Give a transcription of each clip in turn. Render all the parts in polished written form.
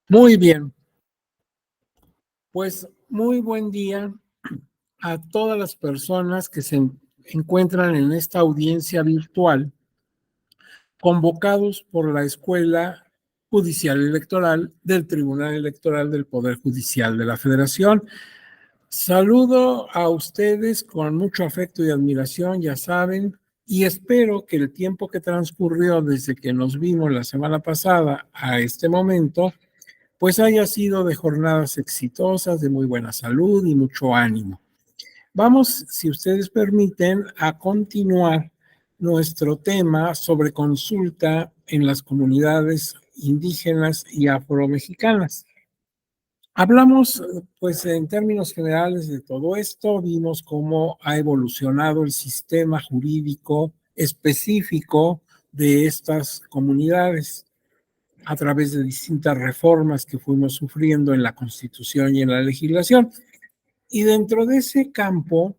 Muy bien, pues muy buen día a todas las personas que se encuentran en esta audiencia virtual, convocados por la Escuela Judicial Electoral del Tribunal Electoral del Poder Judicial de la Federación. Saludo a ustedes con mucho afecto y admiración, ya saben, y espero que el tiempo que transcurrió desde que nos vimos la semana pasada a este momento pues haya sido de jornadas exitosas, de muy buena salud y mucho ánimo. Vamos, si ustedes permiten, a continuar nuestro tema sobre consulta en las comunidades indígenas y afromexicanas. Hablamos, pues, en términos generales de todo esto, vimos cómo ha evolucionado el sistema jurídico específico de estas comunidades a través de distintas reformas que fuimos sufriendo en la Constitución y en la legislación. Y dentro de ese campo,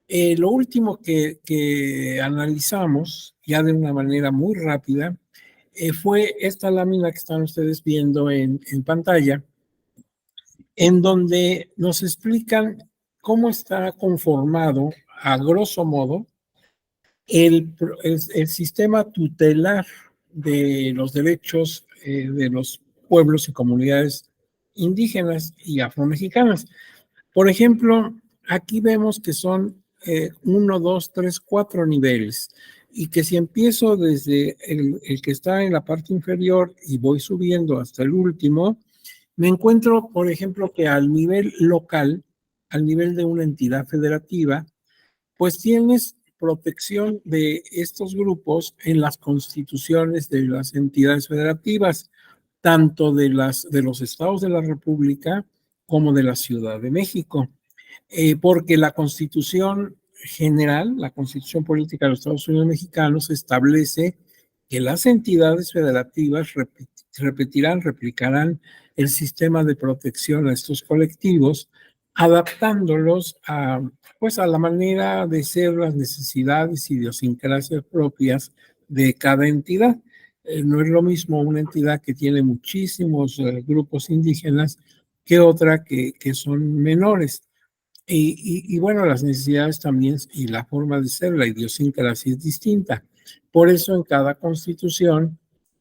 lo último que analizamos, ya de una manera muy rápida, fue esta lámina que están ustedes viendo en pantalla, en donde nos explican cómo está conformado, a grosso modo, el sistema tutelar de los derechos de los pueblos y comunidades indígenas y afromexicanas. Por ejemplo, aquí vemos que son 1, 2, 3, 4 niveles y que si empiezo desde el que está en la parte inferior y voy subiendo hasta el último, me encuentro, por ejemplo, que al nivel local, al nivel de una entidad federativa, pues tienes protección de estos grupos en las constituciones de las entidades federativas, tanto de los estados de la República como de la Ciudad de México, porque la Constitución general, la Constitución Política de los Estados Unidos Mexicanos, establece que las entidades federativas replicarán el sistema de protección a estos colectivos, adaptándolos pues a la manera de ser, las necesidades y idiosincrasias propias de cada entidad. No es lo mismo una entidad que tiene muchísimos grupos indígenas que otra que son menores. Y bueno, las necesidades también y la forma de ser, la idiosincrasia es distinta. Por eso en cada constitución,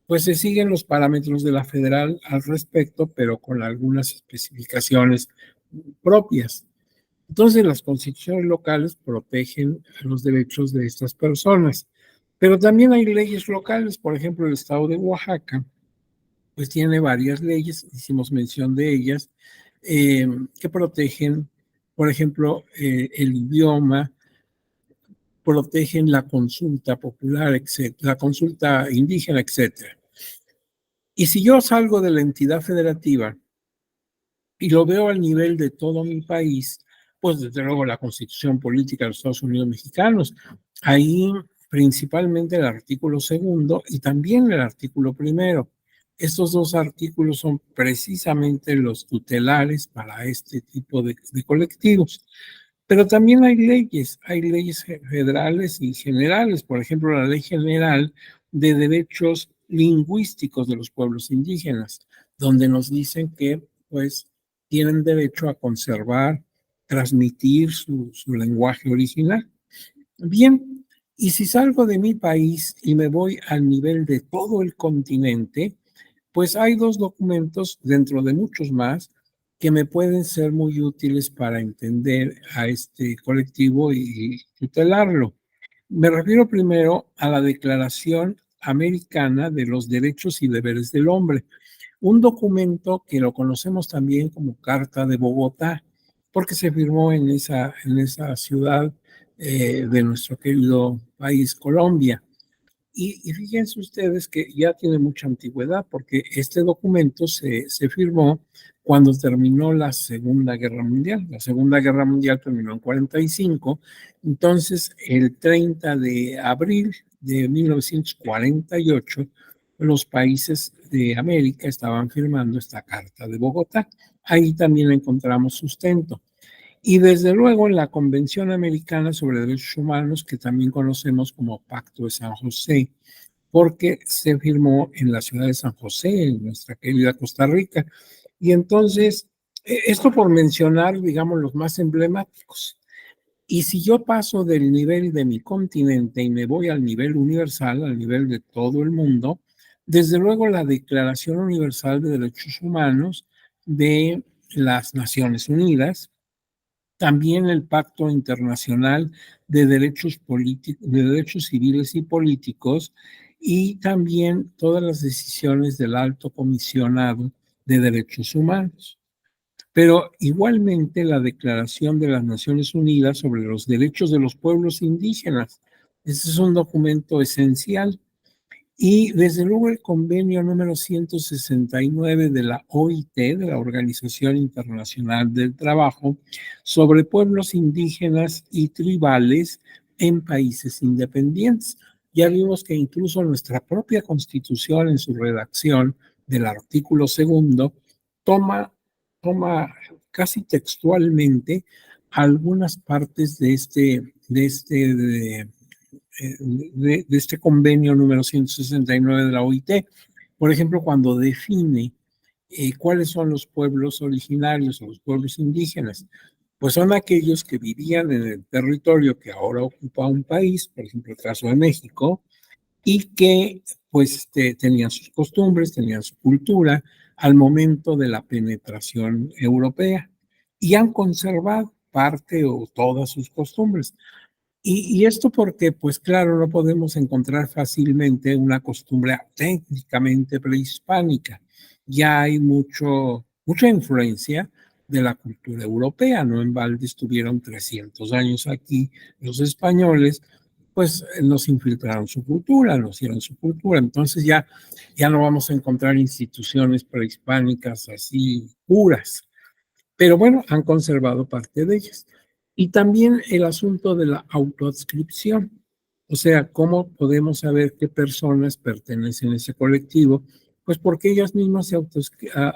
pues se siguen los parámetros de la federal al respecto, pero con algunas especificaciones propias. Entonces, las constituciones locales protegen los derechos de estas personas, pero también hay leyes locales. Por ejemplo, el estado de Oaxaca pues tiene varias leyes, hicimos mención de ellas, que protegen, por ejemplo, el idioma, protegen la consulta popular, etcétera, la consulta indígena, etcétera. Y si yo salgo de la entidad federativa y lo veo al nivel de todo mi país, pues desde luego la Constitución Política de los Estados Unidos Mexicanos, ahí principalmente el artículo segundo y también el artículo primero. Estos dos artículos son precisamente los tutelares para este tipo de colectivos. Pero también hay leyes federales y generales, por ejemplo, la Ley General de Derechos Lingüísticos de los Pueblos Indígenas, donde nos dicen que, pues, tienen derecho a conservar, transmitir su lenguaje original. Bien, y si salgo de mi país y me voy al nivel de todo el continente, pues hay dos documentos dentro de muchos más que me pueden ser muy útiles para entender a este colectivo y tutelarlo. Me refiero primero a la Declaración Americana de los Derechos y Deberes del Hombre, un documento que lo conocemos también como Carta de Bogotá, porque se firmó en esa ciudad de nuestro querido país, Colombia. Y fíjense ustedes que ya tiene mucha antigüedad, porque este documento se firmó cuando terminó la Segunda Guerra Mundial. La Segunda Guerra Mundial terminó en 45, entonces el 30 de abril de 1948, los países de América estaban firmando esta Carta de Bogotá. Ahí también encontramos sustento. Y desde luego en la Convención Americana sobre Derechos Humanos, que también conocemos como Pacto de San José, porque se firmó en la ciudad de San José, en nuestra querida Costa Rica. Y entonces, esto por mencionar, digamos, los más emblemáticos. Y si yo paso del nivel de mi continente y me voy al nivel universal, al nivel de todo el mundo, desde luego la Declaración Universal de Derechos Humanos de las Naciones Unidas, también el Pacto Internacional de Derechos de Derechos Civiles y Políticos, y también todas las decisiones del Alto Comisionado de Derechos Humanos. Pero igualmente la Declaración de las Naciones Unidas sobre los Derechos de los Pueblos Indígenas. Este es un documento esencial. Y desde luego el convenio número 169 de la OIT, de la Organización Internacional del Trabajo, sobre pueblos indígenas y tribales en países independientes. Ya vimos que incluso nuestra propia Constitución, en su redacción del artículo segundo, toma casi textualmente algunas partes de este convenio número 169 de la OIT. Por ejemplo, cuando define cuáles son los pueblos originarios o los pueblos indígenas, pues son aquellos que vivían en el territorio que ahora ocupa un país, por ejemplo, el caso de México, y que pues tenían sus costumbres, tenían su cultura al momento de la penetración europea y han conservado parte o todas sus costumbres. Y esto porque, pues claro, no podemos encontrar fácilmente una costumbre técnicamente prehispánica. Ya hay mucha influencia de la cultura europea, no en balde estuvieron 300 años aquí los españoles, pues nos infiltraron su cultura, nos dieron su cultura, entonces ya no vamos a encontrar instituciones prehispánicas así puras, pero bueno, han conservado parte de ellas. Y también el asunto de la autoadscripción, o sea, cómo podemos saber qué personas pertenecen a ese colectivo, pues porque ellas mismas se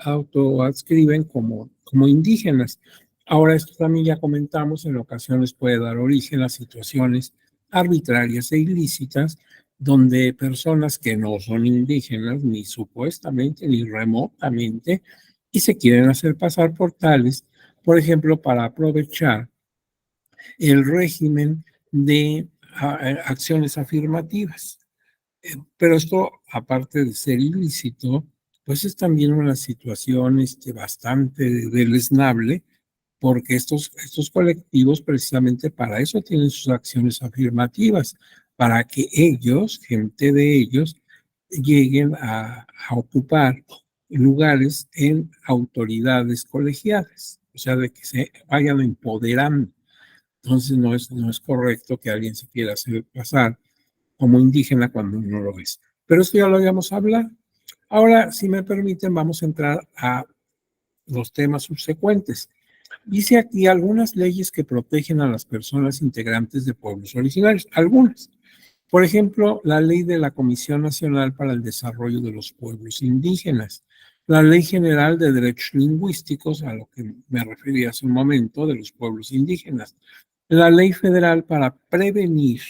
autoadscriben como indígenas. Ahora, esto también ya comentamos, en ocasiones puede dar origen a situaciones arbitrarias e ilícitas, donde personas que no son indígenas, ni supuestamente, ni remotamente, y se quieren hacer pasar por tales, por ejemplo, para aprovechar el régimen de acciones afirmativas. Pero esto, aparte de ser ilícito, pues es también una situación bastante deleznable, porque estos colectivos precisamente para eso tienen sus acciones afirmativas, para que ellos, gente de ellos, lleguen a ocupar lugares en autoridades colegiadas, o sea, de que se vayan empoderando. Entonces no es correcto que alguien se quiera hacer pasar como indígena cuando no lo es. Pero esto ya lo habíamos hablado. Ahora, si me permiten, vamos a entrar a los temas subsecuentes. Dice aquí algunas leyes que protegen a las personas integrantes de pueblos originarios. Algunas. Por ejemplo, la ley de la Comisión Nacional para el Desarrollo de los Pueblos Indígenas, la Ley General de Derechos Lingüísticos, a lo que me refería hace un momento, de los pueblos indígenas, la Ley Federal para prevenir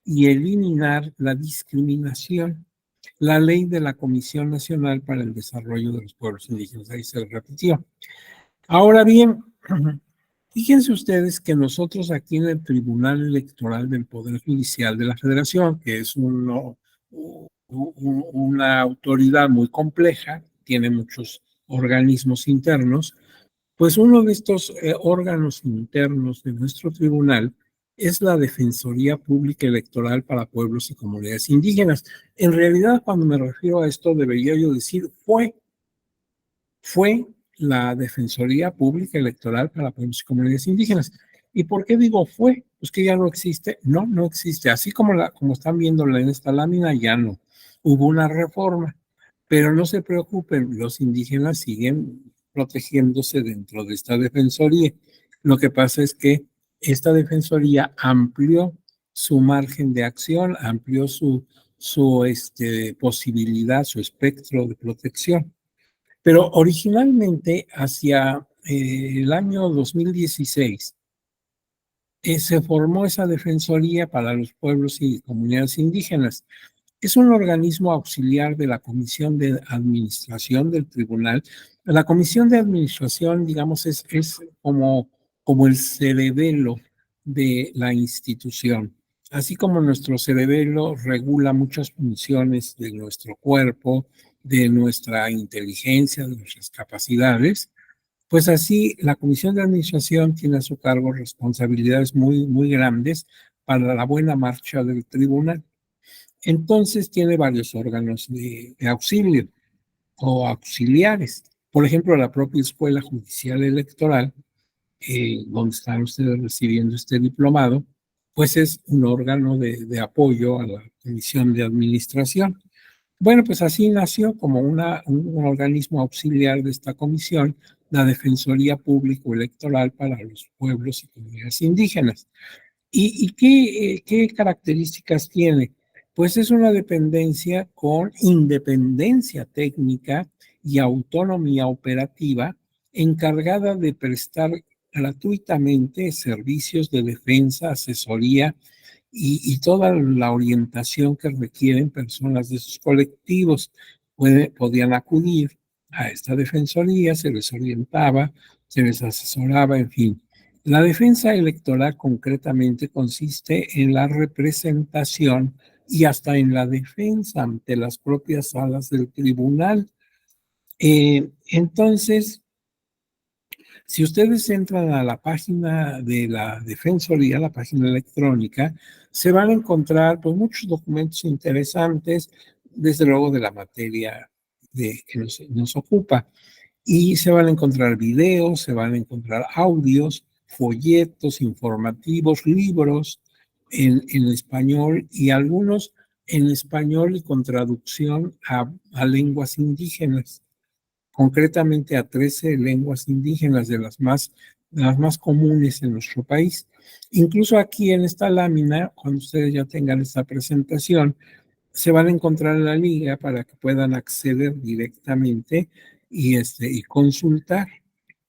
y eliminar la discriminación, la Ley de la Comisión Nacional para el Desarrollo de los Pueblos Indígenas, ahí se repitió. Ahora bien, fíjense ustedes que nosotros aquí en el Tribunal Electoral del Poder Judicial de la Federación, que es una autoridad muy compleja, tiene muchos organismos internos, pues uno de estos órganos internos de nuestro tribunal es la Defensoría Pública Electoral para Pueblos y Comunidades Indígenas. En realidad, cuando me refiero a esto, debería yo decir fue la Defensoría Pública Electoral para Pueblos y Comunidades Indígenas. ¿Y por qué digo fue? Pues que ya no existe. No, no existe. Así como están viendo en esta lámina, ya no. Hubo una reforma. Pero no se preocupen, los indígenas siguen protegiéndose dentro de esta defensoría. Lo que pasa es que esta defensoría amplió su margen de acción, amplió su posibilidad, su espectro de protección. Pero originalmente, hacia el año 2016, se formó esa Defensoría para los Pueblos y Comunidades Indígenas. Es un organismo auxiliar de la Comisión de Administración del Tribunal. La Comisión de Administración, digamos, es como el cerebelo de la institución. Así como nuestro cerebelo regula muchas funciones de nuestro cuerpo, de nuestra inteligencia, de nuestras capacidades, pues así la Comisión de Administración tiene a su cargo responsabilidades muy, muy grandes para la buena marcha del tribunal. Entonces tiene varios órganos de auxilio o auxiliares. Por ejemplo, la propia Escuela Judicial Electoral, donde están ustedes recibiendo este diplomado, pues es un órgano de apoyo a la Comisión de Administración. Bueno, pues así nació como un organismo auxiliar de esta comisión, la Defensoría Público Electoral para los Pueblos y Comunidades Indígenas. ¿Y qué características tiene? Pues es una dependencia con independencia técnica y autonomía operativa, encargada de prestar gratuitamente servicios de defensa, asesoría y toda la orientación que requieren personas de sus colectivos. Podían acudir a esta defensoría, se les orientaba, se les asesoraba, en fin. La defensa electoral concretamente consiste en la representación y hasta en la defensa ante las propias salas del tribunal. Entonces, si ustedes entran a la página de la Defensoría, la página electrónica, se van a encontrar pues, muchos documentos interesantes, desde luego de la materia que nos ocupa. Y se van a encontrar videos, se van a encontrar audios, folletos informativos, libros en español y algunos en español y con traducción a lenguas indígenas, concretamente a 13 lenguas indígenas de las más comunes en nuestro país. Incluso aquí en esta lámina, cuando ustedes ya tengan esta presentación, se van a encontrar en la liga para que puedan acceder directamente y consultar.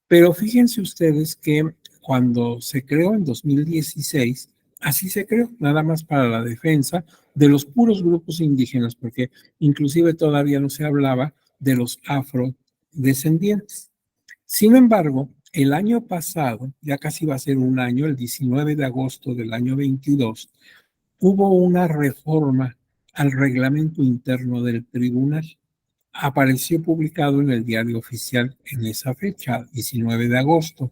Pero fíjense ustedes que cuando se creó en 2016, así se creó, nada más para la defensa de los puros grupos indígenas, porque inclusive todavía no se hablaba de los afrodescendientes. Sin embargo, el año pasado, ya casi va a ser un año, el 19 de agosto del año 22, hubo una reforma al reglamento interno del tribunal. Apareció publicado en el Diario Oficial en esa fecha, 19 de agosto.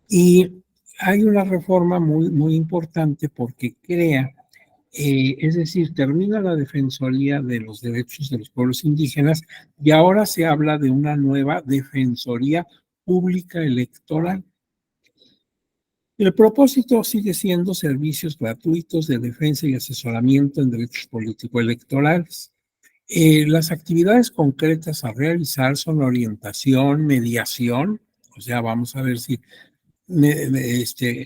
Y hay una reforma muy, muy importante porque crea, es decir, termina la Defensoría de los Derechos de los Pueblos Indígenas y ahora se habla de una nueva Defensoría Pública Electoral. El propósito sigue siendo servicios gratuitos de defensa y asesoramiento en derechos político-electorales. Las actividades concretas a realizar son orientación, mediación, o sea, vamos a ver si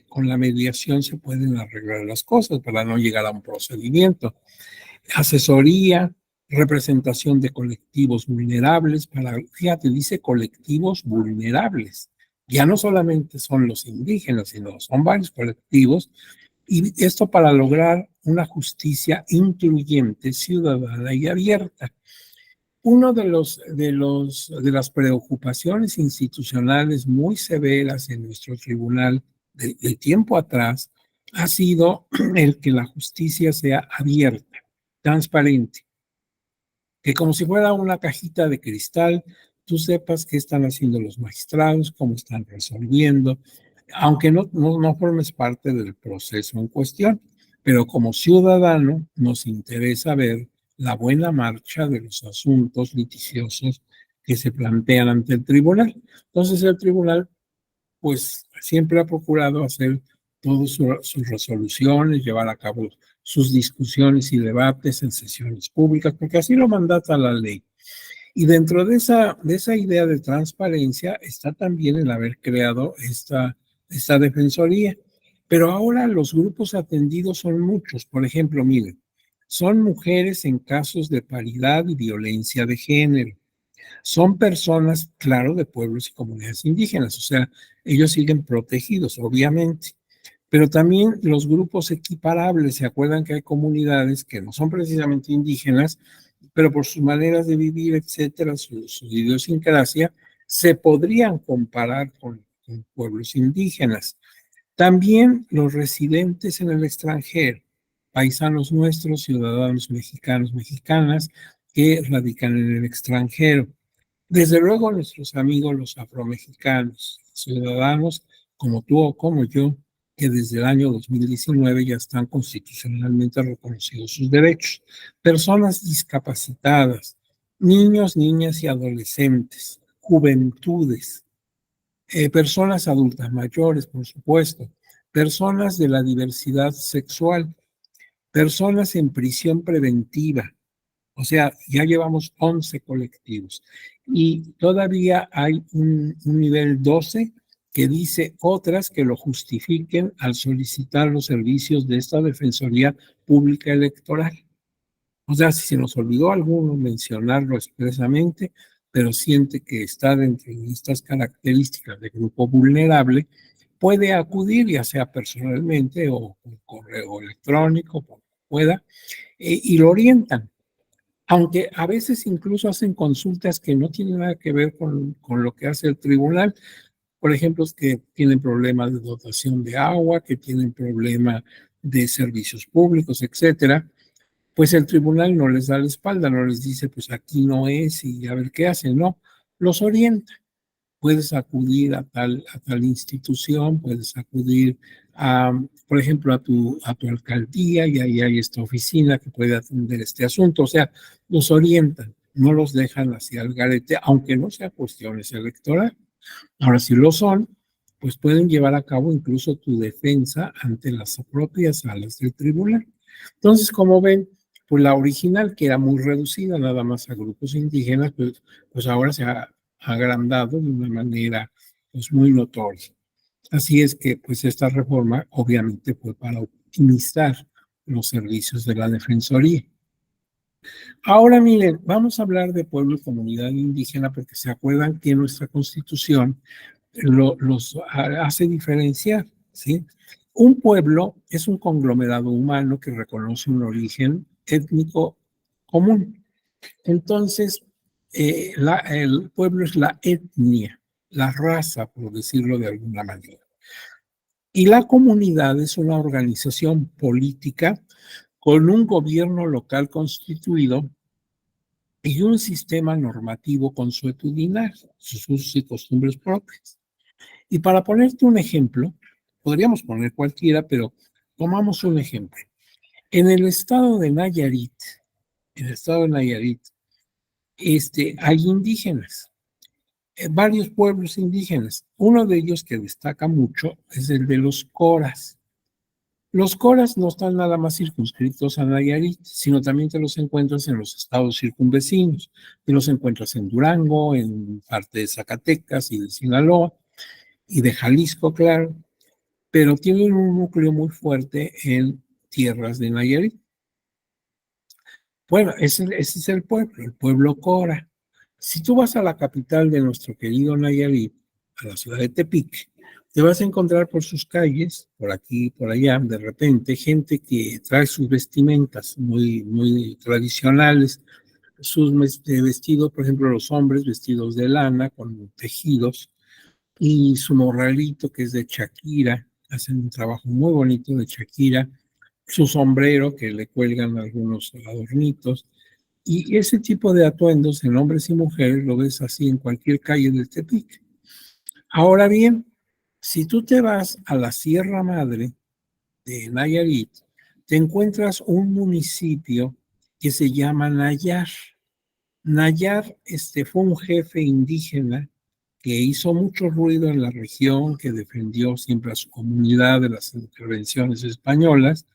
con la mediación se pueden arreglar las cosas para no llegar a un procedimiento. Asesoría, representación de colectivos vulnerables, fíjate, dice colectivos vulnerables. Ya no solamente son los indígenas, sino son varios colectivos, y esto para lograr una justicia incluyente, ciudadana y abierta. Uno de las preocupaciones institucionales muy severas en nuestro tribunal de tiempo atrás ha sido el que la justicia sea abierta, transparente, que como si fuera una cajita de cristal, tú sepas qué están haciendo los magistrados, cómo están resolviendo, aunque no formes parte del proceso en cuestión, pero como ciudadano nos interesa ver la buena marcha de los asuntos litigiosos que se plantean ante el tribunal. Entonces el tribunal pues siempre ha procurado hacer todas sus resoluciones, llevar a cabo sus discusiones y debates en sesiones públicas, porque así lo mandata la ley. Y dentro de esa idea de transparencia está también el haber creado esta defensoría. Pero ahora los grupos atendidos son muchos. Por ejemplo, miren, son mujeres en casos de paridad y violencia de género. Son personas, claro, de pueblos y comunidades indígenas, o sea, ellos siguen protegidos, obviamente. Pero también los grupos equiparables, ¿se acuerdan que hay comunidades que no son precisamente indígenas, pero por sus maneras de vivir, etcétera, su idiosincrasia, se podrían comparar con pueblos indígenas? También los residentes en el extranjero, paisanos nuestros, ciudadanos mexicanos, mexicanas, que radican en el extranjero. Desde luego nuestros amigos los afromexicanos, ciudadanos como tú o como yo, que desde el año 2019 ya están constitucionalmente reconocidos sus derechos. Personas discapacitadas, niños, niñas y adolescentes, juventudes, personas adultas mayores, por supuesto, personas de la diversidad sexual, personas en prisión preventiva. O sea, ya llevamos 11 colectivos y todavía hay un nivel 12 que dice otras que lo justifiquen al solicitar los servicios de esta Defensoría Pública Electoral. O sea, si se nos olvidó alguno mencionarlo expresamente, pero siente que está dentro de estas características de grupo vulnerable, puede acudir, ya sea personalmente o por correo electrónico, como pueda, y lo orientan. Aunque a veces incluso hacen consultas que no tienen nada que ver con lo que hace el tribunal. Por ejemplo, es que tienen problemas de dotación de agua, que tienen problema de servicios públicos, etcétera. Pues el tribunal no les da la espalda, no les dice, pues aquí no es y a ver qué hacen, no, los orienta. Puedes acudir a tal institución, puedes acudir a, por ejemplo, a tu alcaldía y ahí hay esta oficina que puede atender este asunto. O sea, los orientan, no los dejan así al garete, aunque no sea cuestiones electorales. Ahora, si lo son, pues pueden llevar a cabo incluso tu defensa ante las propias salas del tribunal. Entonces, como ven, pues la original, que era muy reducida nada más a grupos indígenas, pues ahora se ha agrandado de una manera pues muy notoria. Así es que pues esta reforma obviamente fue para optimizar los servicios de la Defensoría. Ahora miren, vamos a hablar de pueblo y comunidad indígena porque se acuerdan que nuestra Constitución los hace diferenciar, ¿sí? Un pueblo es un conglomerado humano que reconoce un origen étnico común. Entonces, el pueblo es la etnia, la raza, por decirlo de alguna manera. Y la comunidad es una organización política con un gobierno local constituido y un sistema normativo consuetudinario, sus usos y costumbres propias. Y para ponerte un ejemplo, podríamos poner cualquiera, pero tomamos un ejemplo. En el estado de Nayarit, hay indígenas, varios pueblos indígenas. Uno de ellos que destaca mucho es el de los coras. Los coras no están nada más circunscritos a Nayarit, sino también te los encuentras en los estados circunvecinos. Te los encuentras en Durango, en parte de Zacatecas y de Sinaloa y de Jalisco, claro, pero tienen un núcleo muy fuerte en tierras de Nayarit. Bueno, ese es el pueblo Cora. Si tú vas a la capital de nuestro querido Nayarit, a la ciudad de Tepic, te vas a encontrar por sus calles, por aquí, por allá, de repente, gente que trae sus vestimentas muy, muy tradicionales, sus vestidos, por ejemplo, los hombres vestidos de lana con tejidos, y su morralito que es de Shakira, hacen un trabajo muy bonito de Shakira, su sombrero que le cuelgan algunos adornitos, y ese tipo de atuendos en hombres y mujeres lo ves así en cualquier calle del Tepic. Ahora bien, si tú te vas a la Sierra Madre de Nayarit, te encuentras un municipio que se llama Nayar. Nayar fue un jefe indígena que hizo mucho ruido en la región, que defendió siempre a su comunidad de las intervenciones españolas,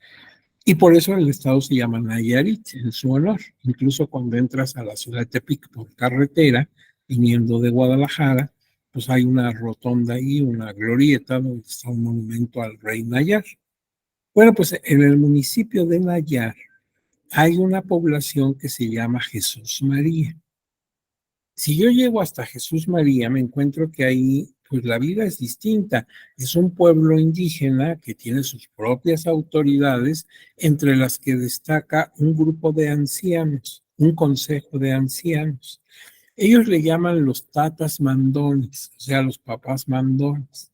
Y por eso el estado se llama Nayarit, en su honor. Incluso cuando entras a la ciudad de Tepic por carretera, viniendo de Guadalajara, pues hay una rotonda ahí, una glorieta, donde está un monumento al rey Nayar. Bueno, pues en el municipio de Nayar hay una población que se llama Jesús María. Si yo llego hasta Jesús María, me encuentro que ahí, pues la vida es distinta. Es un pueblo indígena que tiene sus propias autoridades, entre las que destaca un grupo de ancianos, un consejo de ancianos. Ellos le llaman los tatas mandones, o sea, los papás mandones,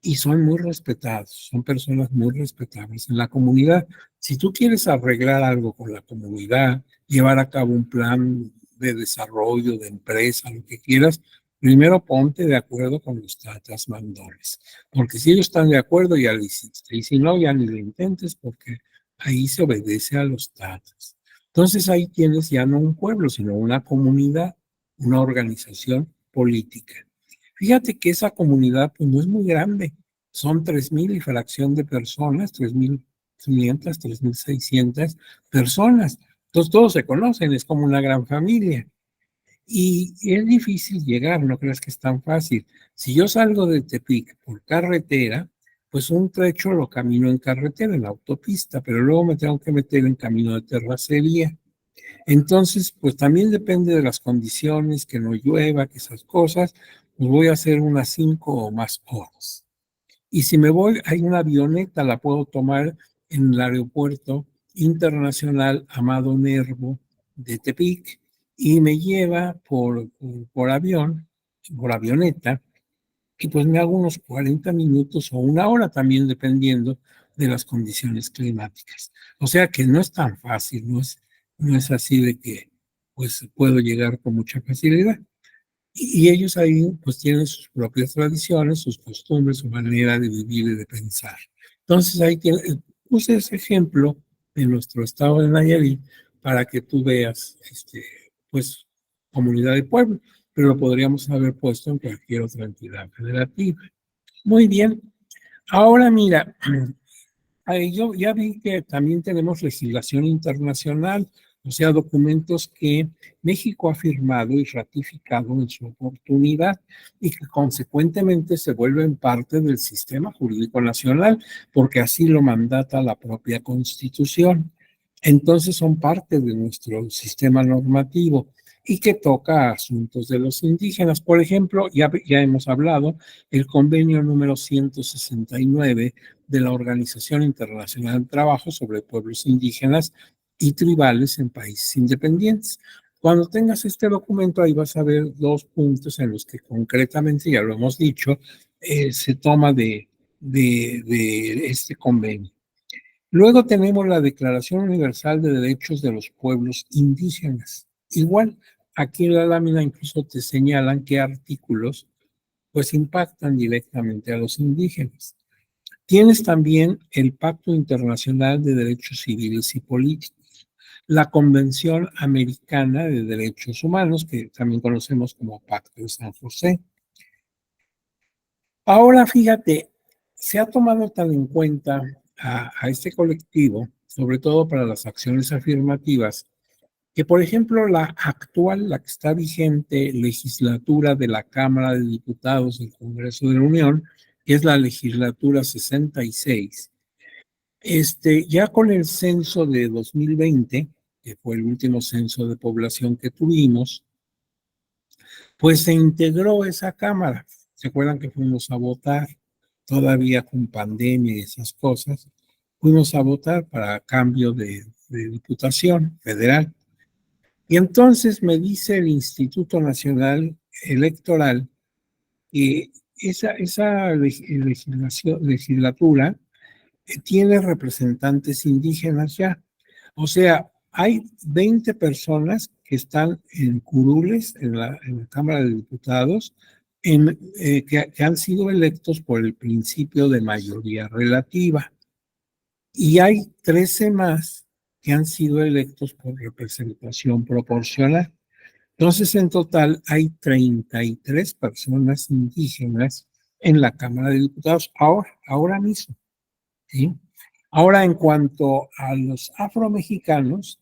y son muy respetados, son personas muy respetables en la comunidad. Si tú quieres arreglar algo con la comunidad, llevar a cabo un plan de desarrollo, de empresa, lo que quieras, primero ponte de acuerdo con los tatas mandones, porque si ellos están de acuerdo ya lo hiciste, y si no, ya ni lo intentes porque ahí se obedece a los tatas. Entonces ahí tienes ya no un pueblo, sino una comunidad, una organización política. Fíjate que esa comunidad pues no es muy grande, son 3,000 y fracción de personas, 3,500, 3,600 personas. Entonces todos se conocen, es como una gran familia. Y es difícil llegar, no creas que es tan fácil. Si yo salgo de Tepic por carretera, pues un trecho lo camino en carretera, en la autopista, pero luego me tengo que meter en camino de terracería. Entonces, pues también depende de las condiciones, que no llueva, que esas cosas, pues voy a hacer unas 5 o más horas. Y si me voy, hay una avioneta, la puedo tomar en el aeropuerto internacional Amado Nervo de Tepic y me lleva por avión, por avioneta, y pues me hago unos 40 minutos o una hora también dependiendo de las condiciones climáticas. O sea que no es tan fácil, no es así de que pues puedo llegar con mucha facilidad. Y ellos ahí pues tienen sus propias tradiciones, sus costumbres, su manera de vivir y de pensar. Entonces ahí puse ese ejemplo en nuestro estado de Nayarit para que tú veas, pues, comunidad de pueblo, pero lo podríamos haber puesto en cualquier otra entidad federativa. Muy bien. Ahora mira, yo ya vi que también tenemos legislación internacional, o sea, documentos que México ha firmado y ratificado en su oportunidad y que consecuentemente se vuelven parte del sistema jurídico nacional, porque así lo mandata la propia Constitución. Entonces son parte de nuestro sistema normativo y que toca asuntos de los indígenas. Por ejemplo, ya hemos hablado, el convenio número 169 de la Organización Internacional del Trabajo sobre Pueblos Indígenas y Tribales en Países Independientes. Cuando tengas este documento, ahí vas a ver 2 puntos en los que concretamente, ya lo hemos dicho, se toma de este convenio. Luego tenemos la Declaración Universal de Derechos de los Pueblos Indígenas. Igual, aquí en la lámina incluso te señalan qué artículos pues impactan directamente a los indígenas. Tienes también el Pacto Internacional de Derechos Civiles y Políticos, la Convención Americana de Derechos Humanos, que también conocemos como Pacto de San José. Ahora fíjate, se ha tomado tan en cuenta a este colectivo, sobre todo para las acciones afirmativas, que por ejemplo la actual, la que está vigente, legislatura de la Cámara de Diputados del Congreso de la Unión, que es la legislatura 66, ya con el censo de 2020, que fue el último censo de población que tuvimos, pues se integró esa Cámara. ¿Se acuerdan que fuimos a votar? Todavía con pandemia y esas cosas, fuimos a votar para cambio de diputación federal. Y entonces me dice el Instituto Nacional Electoral que esa legislatura tiene representantes indígenas ya. O sea, hay 20 personas que están en curules en la Cámara de Diputados que han sido electos por el principio de mayoría relativa. Y hay 13 más que han sido electos por representación proporcional. Entonces, en total hay 33 personas indígenas en la Cámara de Diputados ahora mismo, ¿sí? Ahora, en cuanto a los afromexicanos,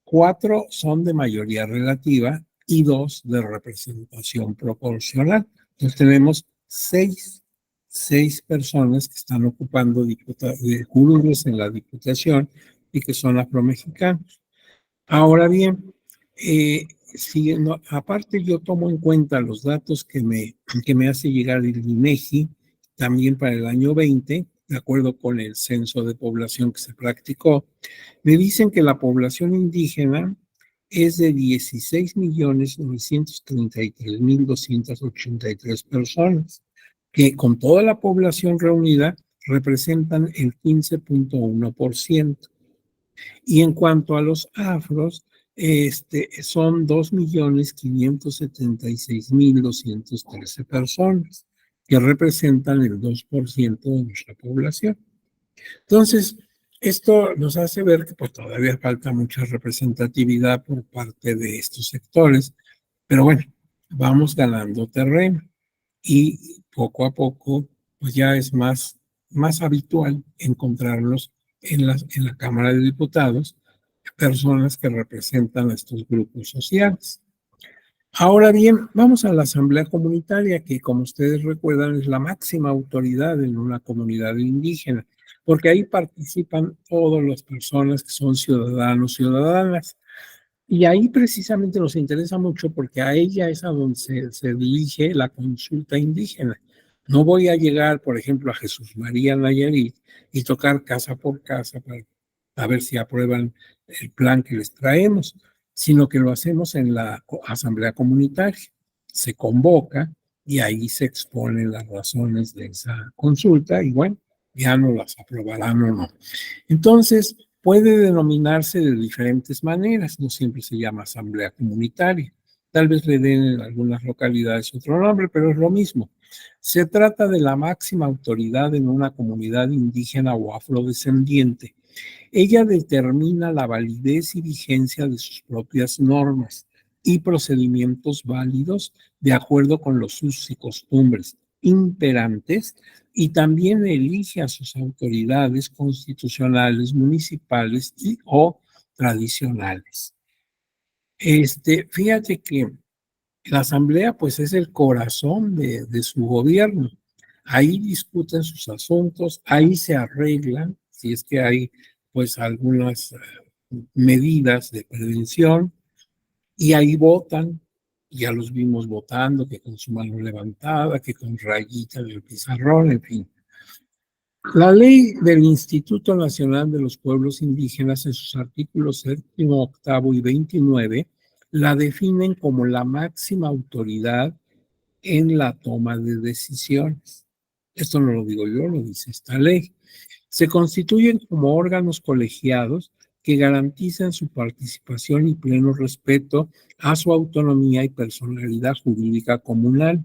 4 son de mayoría relativa y 2 de representación proporcional. Entonces tenemos 6 personas que están ocupando curules en la diputación y que son afromexicanos. Ahora bien, aparte yo tomo en cuenta los datos que me hace llegar el INEGI, también para el año 20, de acuerdo con el censo de población que se practicó, me dicen que la población indígena es de 16.933.283 personas, que con toda la población reunida representan el 15.1%. Y en cuanto a los afros, son 2.576.213 personas, que representan el 2% de nuestra población. Entonces, esto nos hace ver que pues, todavía falta mucha representatividad por parte de estos sectores, pero bueno, vamos ganando terreno y poco a poco pues ya es más habitual encontrarlos en la Cámara de Diputados, personas que representan a estos grupos sociales. Ahora bien, vamos a la Asamblea Comunitaria, que como ustedes recuerdan es la máxima autoridad en una comunidad indígena, porque ahí participan todas las personas que son ciudadanos, ciudadanas. Y ahí precisamente nos interesa mucho porque a ella es a donde se dirige la consulta indígena. No voy a llegar, por ejemplo, a Jesús María Nayarit y tocar casa por casa para ver si aprueban el plan que les traemos, sino que lo hacemos en la asamblea comunitaria. Se convoca y ahí se exponen las razones de esa consulta y bueno, ya no las aprobarán o no. Entonces, puede denominarse de diferentes maneras, no siempre se llama asamblea comunitaria. Tal vez le den en algunas localidades otro nombre, pero es lo mismo. Se trata de la máxima autoridad en una comunidad indígena o afrodescendiente. Ella determina la validez y vigencia de sus propias normas y procedimientos válidos de acuerdo con los usos y costumbres imperantes y también elige a sus autoridades constitucionales, municipales y o tradicionales. Fíjate que la asamblea pues es el corazón de su gobierno. Ahí discuten sus asuntos, ahí se arreglan, si es que hay pues algunas medidas de prevención, y ahí votan, ya los vimos votando, que con su mano levantada, que con rayita del pizarrón, en fin. La ley del Instituto Nacional de los Pueblos Indígenas en sus artículos 7º, 8º y 29 la definen como la máxima autoridad en la toma de decisiones. Esto no lo digo yo, lo dice esta ley. Se constituyen como órganos colegiados que garantizan su participación y pleno respeto a su autonomía y personalidad jurídica comunal.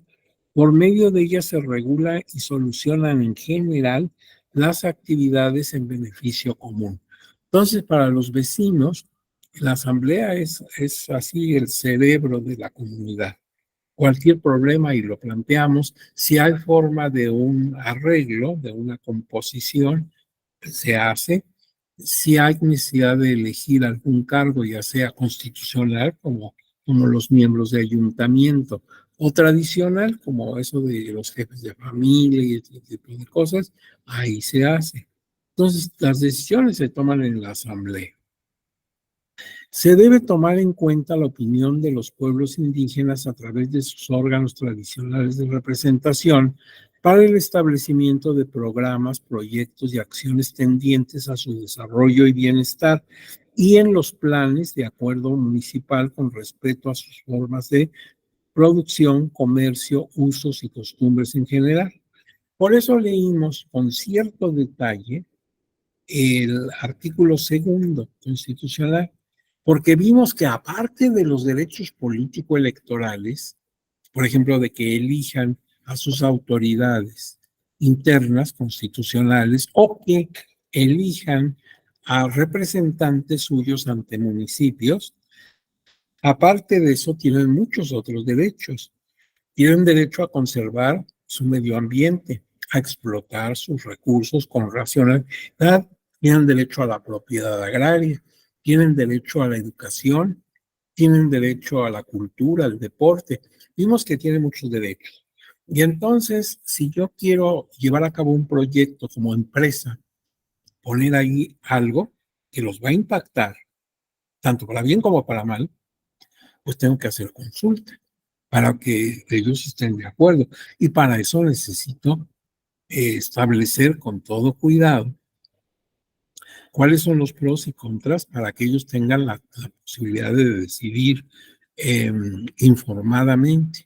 Por medio de ellas se regula y solucionan en general las actividades en beneficio común. Entonces, para los vecinos, la asamblea es así el cerebro de la comunidad. Cualquier problema y lo planteamos, si hay forma de un arreglo, de una composición, se hace. Si hay necesidad de elegir algún cargo, ya sea constitucional, como los miembros de ayuntamiento, o tradicional, como eso de los jefes de familia y ese tipo de cosas, ahí se hace. Entonces, las decisiones se toman en la asamblea. Se debe tomar en cuenta la opinión de los pueblos indígenas a través de sus órganos tradicionales de representación para el establecimiento de programas, proyectos y acciones tendientes a su desarrollo y bienestar, y en los planes de acuerdo municipal con respeto a sus formas de producción, comercio, usos y costumbres en general. Por eso leímos con cierto detalle el artículo 2º constitucional, porque vimos que aparte de los derechos político-electorales, por ejemplo, de que elijan a sus autoridades internas constitucionales o que elijan a representantes suyos ante municipios, aparte de eso tienen muchos otros derechos. Tienen derecho a conservar su medio ambiente, a explotar sus recursos con racionalidad tienen derecho a la propiedad agraria, tienen derecho a la educación, tienen derecho a la cultura, al deporte. Vimos que tienen muchos derechos. Y entonces, si yo quiero llevar a cabo un proyecto como empresa, poner ahí algo que los va a impactar, tanto para bien como para mal, pues tengo que hacer consulta para que ellos estén de acuerdo. Y para eso necesito establecer con todo cuidado cuáles son los pros y contras para que ellos tengan la posibilidad de decidir informadamente.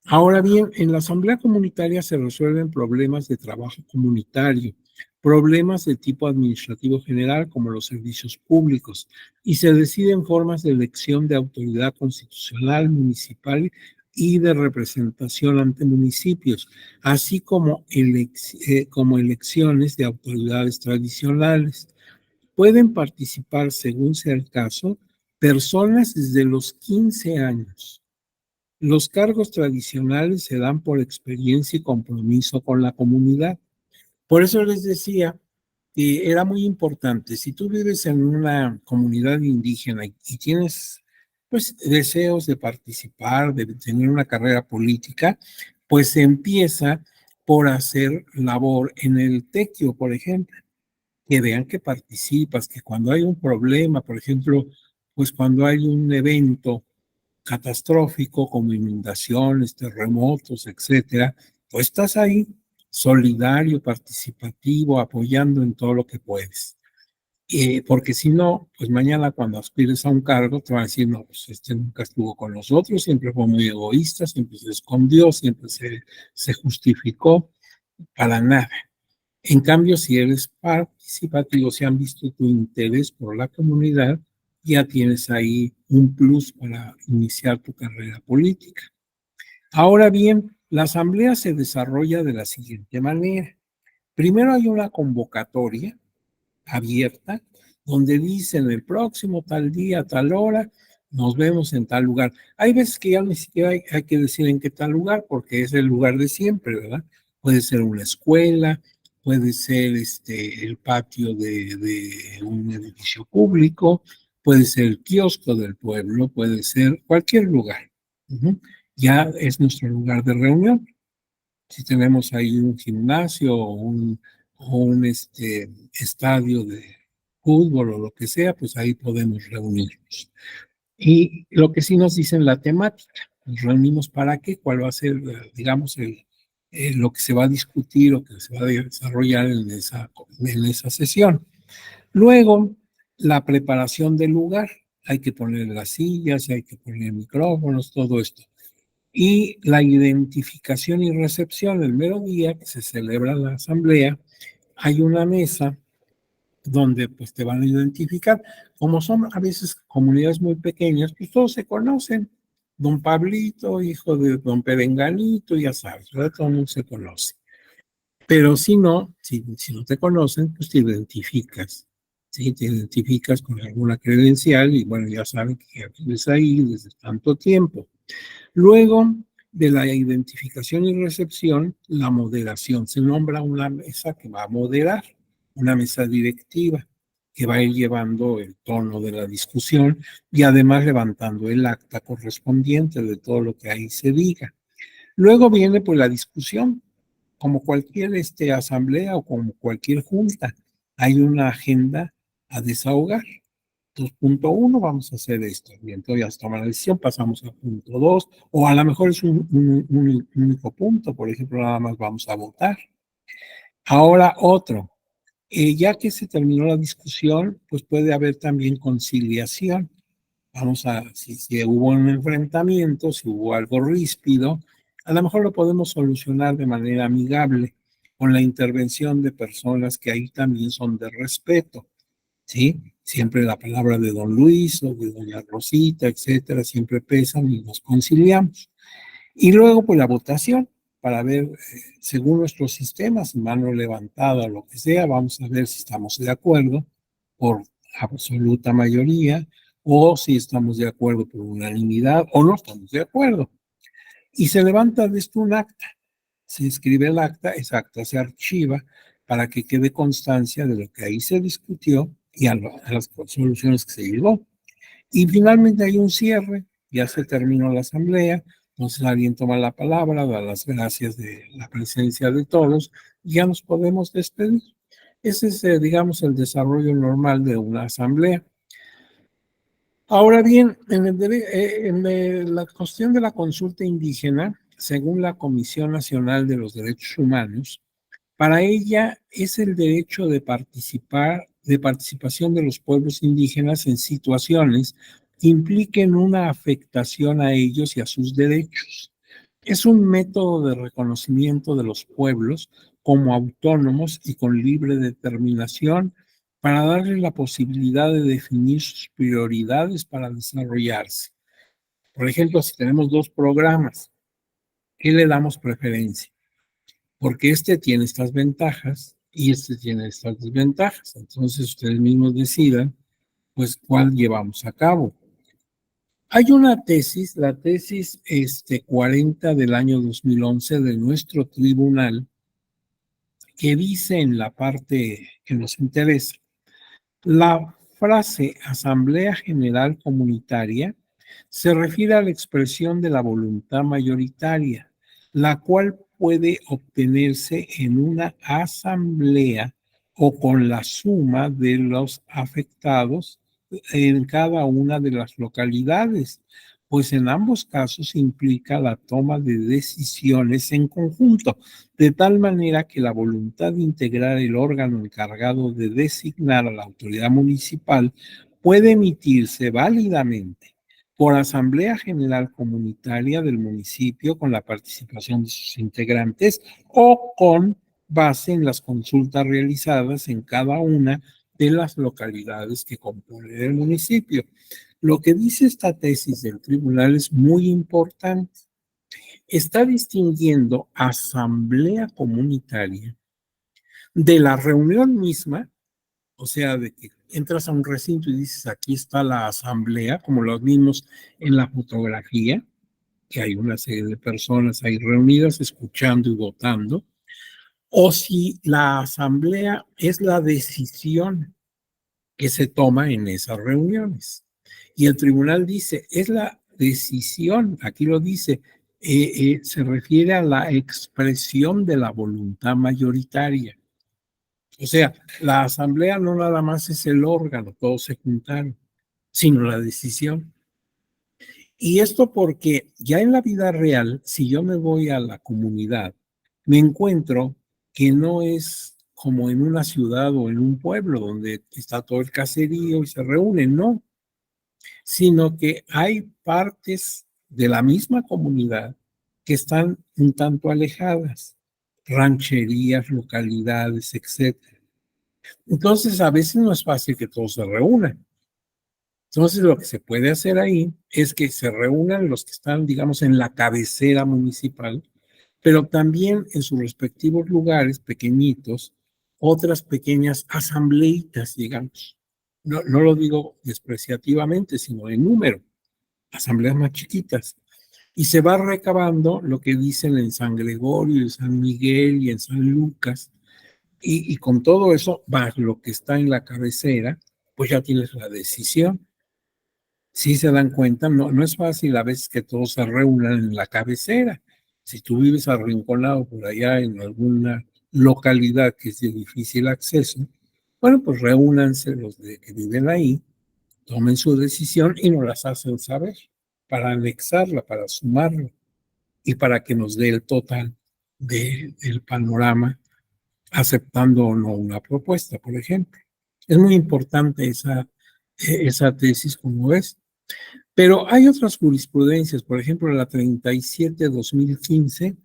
Ahora bien, en la asamblea comunitaria se resuelven problemas de trabajo comunitario, problemas de tipo administrativo general como los servicios públicos, y se deciden formas de elección de autoridad constitucional, municipal y de representación ante municipios, así como, como elecciones de autoridades tradicionales. Pueden participar, según sea el caso, personas desde los 15 años. Los cargos tradicionales se dan por experiencia y compromiso con la comunidad. Por eso les decía que era muy importante, si tú vives en una comunidad indígena y tienes pues deseos de participar, de tener una carrera política, pues se empieza por hacer labor en el tequio, por ejemplo, que vean que participas, que cuando hay un problema, por ejemplo, pues cuando hay un evento catastrófico como inundaciones, terremotos, etcétera, pues estás ahí solidario, participativo, apoyando en todo lo que puedes. Porque si no, pues mañana cuando aspires a un cargo te van a decir, no, pues este nunca estuvo con nosotros, siempre fue muy egoísta, siempre se escondió, siempre se justificó, para nada. En cambio, si eres participativo, si han visto tu interés por la comunidad, ya tienes ahí un plus para iniciar tu carrera política. Ahora bien, la asamblea se desarrolla de la siguiente manera. Primero hay una convocatoria abierta donde dicen el próximo tal día, tal hora, nos vemos en tal lugar. Hay veces que ya ni siquiera hay que decir en qué tal lugar porque es el lugar de siempre, ¿verdad? Puede ser una escuela, puede ser el patio de un edificio público, puede ser el kiosco del pueblo, puede ser cualquier lugar. Ujú. Ya es nuestro lugar de reunión. Si tenemos ahí un gimnasio o un estadio de fútbol o lo que sea, pues ahí podemos reunirnos. Y lo que sí nos dicen la temática, nos reunimos para qué, cuál va a ser, digamos, lo que se va a discutir o que se va a desarrollar en esa sesión. Luego, la preparación del lugar. Hay que poner las sillas, hay que poner micrófonos, todo esto. Y la identificación y recepción, el mero día que se celebra la asamblea, hay una mesa donde pues te van a identificar. Como son a veces comunidades muy pequeñas, pues todos se conocen. Don Pablito, hijo de don Perenganito, ya sabes, ¿verdad? Todo el mundo se conoce. Pero si no, si no te conocen, pues te identificas. ¿Sí? Te identificas con alguna credencial y bueno, ya saben que vives ahí desde tanto tiempo. Luego de la identificación y recepción, la moderación. Se nombra una mesa que va a moderar, una mesa directiva que va a ir llevando el tono de la discusión y además levantando el acta correspondiente de todo lo que ahí se diga. Luego viene pues la discusión, como cualquier asamblea o como cualquier junta. Hay una agenda a desahogar. 2.1, vamos a hacer esto. Y entonces ya se toma la decisión, pasamos a punto 2, o a lo mejor es un único punto, por ejemplo, nada más vamos a votar. Ahora otro, ya que se terminó la discusión, pues puede haber también conciliación. Vamos a, si hubo un enfrentamiento, si hubo algo ríspido, a lo mejor lo podemos solucionar de manera amigable con la intervención de personas que ahí también son de respeto. ¿Sí? Siempre la palabra de don Luis o de doña Rosita, etcétera, siempre pesan y nos conciliamos. Y luego, pues la votación, para ver, según nuestros sistemas, mano levantada o lo que sea, vamos a ver si estamos de acuerdo por absoluta mayoría o si estamos de acuerdo por unanimidad o no estamos de acuerdo. Y se levanta de esto un acta. Se escribe el acta, esa acta se archiva para que quede constancia de lo que ahí se discutió y a las soluciones que se llegó. Y finalmente hay un cierre, ya se terminó la asamblea, entonces alguien toma la palabra, da las gracias de la presencia de todos y ya nos podemos despedir. Ese es, digamos, el desarrollo normal de una asamblea. Ahora bien, en la cuestión de la consulta indígena, según la Comisión Nacional de los Derechos Humanos, para ella es el derecho de participación de los pueblos indígenas en situaciones que impliquen una afectación a ellos y a sus derechos. Es un método de reconocimiento de los pueblos como autónomos y con libre determinación para darles la posibilidad de definir sus prioridades para desarrollarse. Por ejemplo, si tenemos dos programas, ¿qué le damos preferencia? Porque este tiene estas ventajas y este tiene estas desventajas. Entonces ustedes mismos decidan, pues, cuál llevamos a cabo. Hay una tesis, la tesis 40 del año 2011 de nuestro tribunal, que dice en la parte que nos interesa, la frase Asamblea General Comunitaria se refiere a la expresión de la voluntad mayoritaria, la cual puede obtenerse en una asamblea o con la suma de los afectados en cada una de las localidades, pues en ambos casos implica la toma de decisiones en conjunto, de tal manera que la voluntad de integrar el órgano encargado de designar a la autoridad municipal puede emitirse válidamente por Asamblea General Comunitaria del municipio con la participación de sus integrantes o con base en las consultas realizadas en cada una de las localidades que componen el municipio. Lo que dice esta tesis del tribunal es muy importante. Está distinguiendo asamblea comunitaria de la reunión misma, o sea, de que entras a un recinto y dices, aquí está la asamblea, como lo vimos en la fotografía, que hay una serie de personas ahí reunidas escuchando y votando, o si la asamblea es la decisión que se toma en esas reuniones. Y el tribunal dice, es la decisión, aquí lo dice, se refiere a la expresión de la voluntad mayoritaria. O sea, la asamblea no nada más es el órgano, todos se juntaron, sino la decisión. Y esto porque ya en la vida real, si yo me voy a la comunidad, me encuentro que no es como en una ciudad o en un pueblo donde está todo el caserío y se reúnen, no, sino que hay partes de la misma comunidad que están un tanto alejadas, rancherías, localidades, etcétera. Entonces, a veces no es fácil que todos se reúnan. Entonces, lo que se puede hacer ahí es que se reúnan los que están, digamos, en la cabecera municipal, pero también en sus respectivos lugares pequeñitos, otras pequeñas asambleitas, digamos. No lo digo despreciativamente, sino en número, asambleas más chiquitas. Y se va recabando lo que dicen en San Gregorio, en San Miguel y en San Lucas. Y con todo eso, más lo que está en la cabecera, pues ya tienes la decisión. Si se dan cuenta, no es fácil a veces que todos se reúnan en la cabecera. Si tú vives arrinconado por allá en alguna localidad que es de difícil acceso, bueno, pues reúnanse los que viven ahí, tomen su decisión y nos las hacen saber para anexarla, para sumarla y para que nos dé el total del panorama, aceptando o no una propuesta, por ejemplo. Es muy importante esa tesis, como ves. Pero hay otras jurisprudencias, por ejemplo, la 37-2015,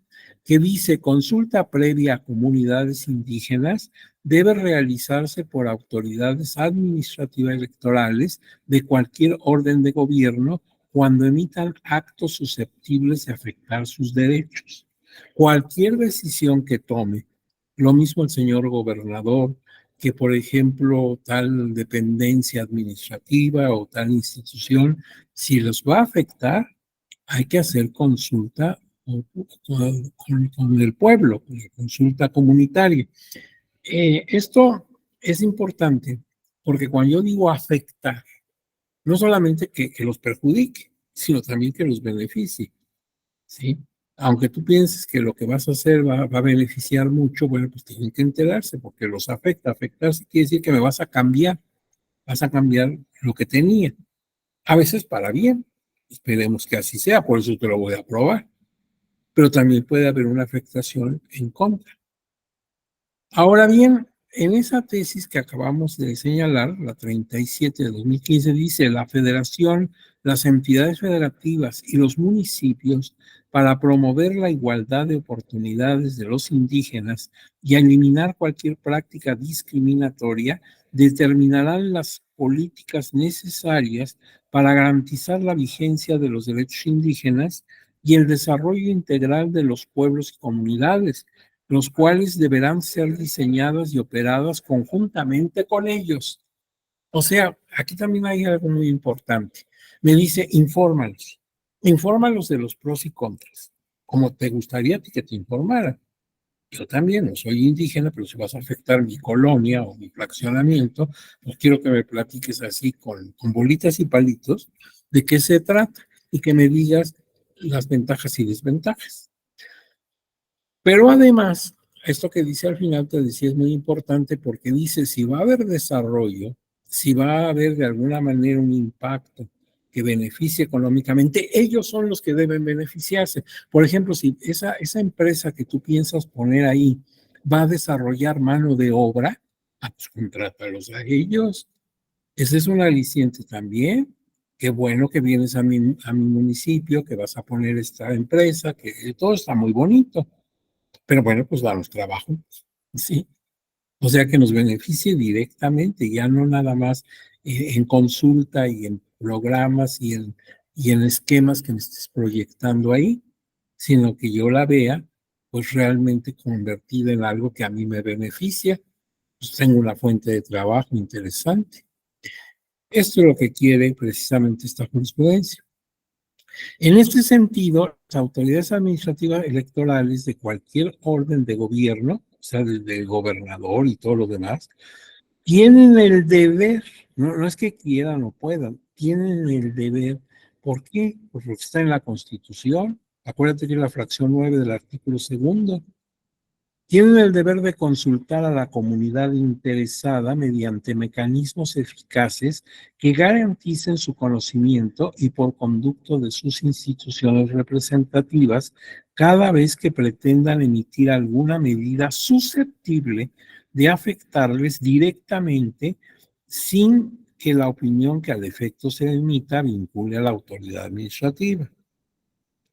que dice consulta previa a comunidades indígenas debe realizarse por autoridades administrativas electorales de cualquier orden de gobierno cuando emitan actos susceptibles de afectar sus derechos. Cualquier decisión que tome, lo mismo el señor gobernador, que por ejemplo tal dependencia administrativa o tal institución, si los va a afectar, hay que hacer consulta con el pueblo, con la consulta comunitaria. Esto es importante porque cuando yo digo afectar, no solamente que los perjudique, sino también que los beneficie, ¿sí? Aunque tú pienses que lo que vas a hacer va a beneficiar mucho, bueno, pues tienen que enterarse porque los afecta. Afectarse quiere decir que me vas a cambiar lo que tenía. A veces para bien, esperemos que así sea, por eso te lo voy a aprobar, pero también puede haber una afectación en contra. Ahora bien, en esa tesis que acabamos de señalar, la 37 de 2015, dice la federación, las entidades federativas y los municipios para promover la igualdad de oportunidades de los indígenas y eliminar cualquier práctica discriminatoria, determinarán las políticas necesarias para garantizar la vigencia de los derechos indígenas y el desarrollo integral de los pueblos y comunidades, los cuales deberán ser diseñadas y operadas conjuntamente con ellos. O sea, aquí también hay algo muy importante. Me dice, infórmalos de los pros y contras, como te gustaría a ti que te informara. Yo también no soy indígena, pero si vas a afectar mi colonia o mi fraccionamiento, pues quiero que me platiques así con bolitas y palitos de qué se trata y que me digas las ventajas y desventajas. Pero además, esto que dice al final, te decía, es muy importante porque dice, si va a haber desarrollo, si va a haber de alguna manera un impacto que beneficie económicamente, ellos son los que deben beneficiarse. Por ejemplo, si esa empresa que tú piensas poner ahí va a desarrollar mano de obra, pues contrátalos a ellos. Ese es un aliciente también. Qué bueno que vienes a mi municipio, que vas a poner esta empresa, que todo está muy bonito. Pero bueno, pues danos trabajo, ¿sí? O sea, que nos beneficie directamente, ya no nada más en consulta y en programas y en esquemas que me estés proyectando ahí, sino que yo la vea pues realmente convertida en algo que a mí me beneficia. Pues tengo una fuente de trabajo interesante. Esto es lo que quiere precisamente esta jurisprudencia. En este sentido, las autoridades administrativas electorales de cualquier orden de gobierno, o sea, desde el gobernador y todo lo demás, tienen el deber, no es que quieran o puedan, tienen el deber. ¿Por qué? Pues porque está en la Constitución. Acuérdate que es la fracción 9 del artículo segundo. Tienen el deber de consultar a la comunidad interesada mediante mecanismos eficaces que garanticen su conocimiento y por conducto de sus instituciones representativas cada vez que pretendan emitir alguna medida susceptible de afectarles directamente sin que la opinión que al efecto se emita vincule a la autoridad administrativa.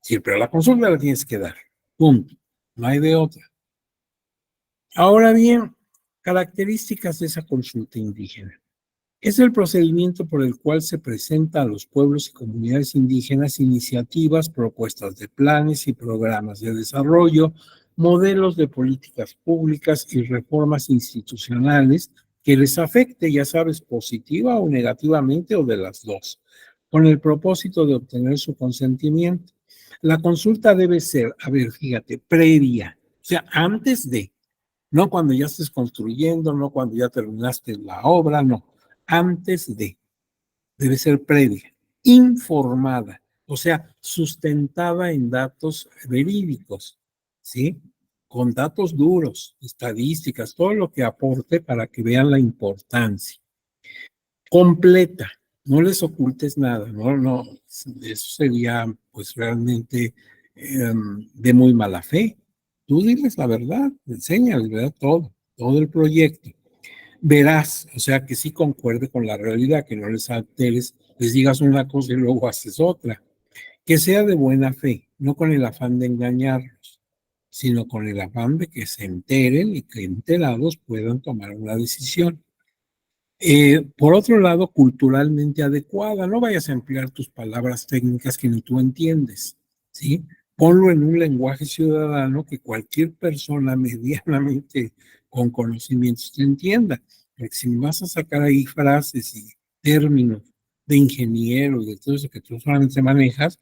Siempre a la consulta la tienes que dar. Punto. No hay de otra. Ahora bien, características de esa consulta indígena. Es el procedimiento por el cual se presenta a los pueblos y comunidades indígenas iniciativas, propuestas de planes y programas de desarrollo, modelos de políticas públicas y reformas institucionales que les afecte, ya sabes, positiva o negativamente o de las dos, con el propósito de obtener su consentimiento. La consulta debe ser, a ver, fíjate, previa, o sea, antes de, no cuando ya estés construyendo, no cuando ya terminaste la obra, no. Antes de, debe ser previa, informada, o sea, sustentada en datos verídicos, ¿sí? Con datos duros, estadísticas, todo lo que aporte para que vean la importancia. Completa, no les ocultes nada, no, eso sería pues realmente de muy mala fe. Tú diles la verdad, enséñales, ¿verdad? Todo el proyecto. Verás, o sea, que sí concuerde con la realidad, que no les alteres, les digas una cosa y luego haces otra. Que sea de buena fe, no con el afán de engañarlos, sino con el afán de que se enteren y que enterados puedan tomar una decisión. Por otro lado, culturalmente adecuada, no vayas a emplear tus palabras técnicas que ni tú entiendes, ¿sí? Ponlo en un lenguaje ciudadano que cualquier persona medianamente con conocimientos te entienda, porque si me vas a sacar ahí frases y términos de ingeniero y de todo eso que tú solamente manejas,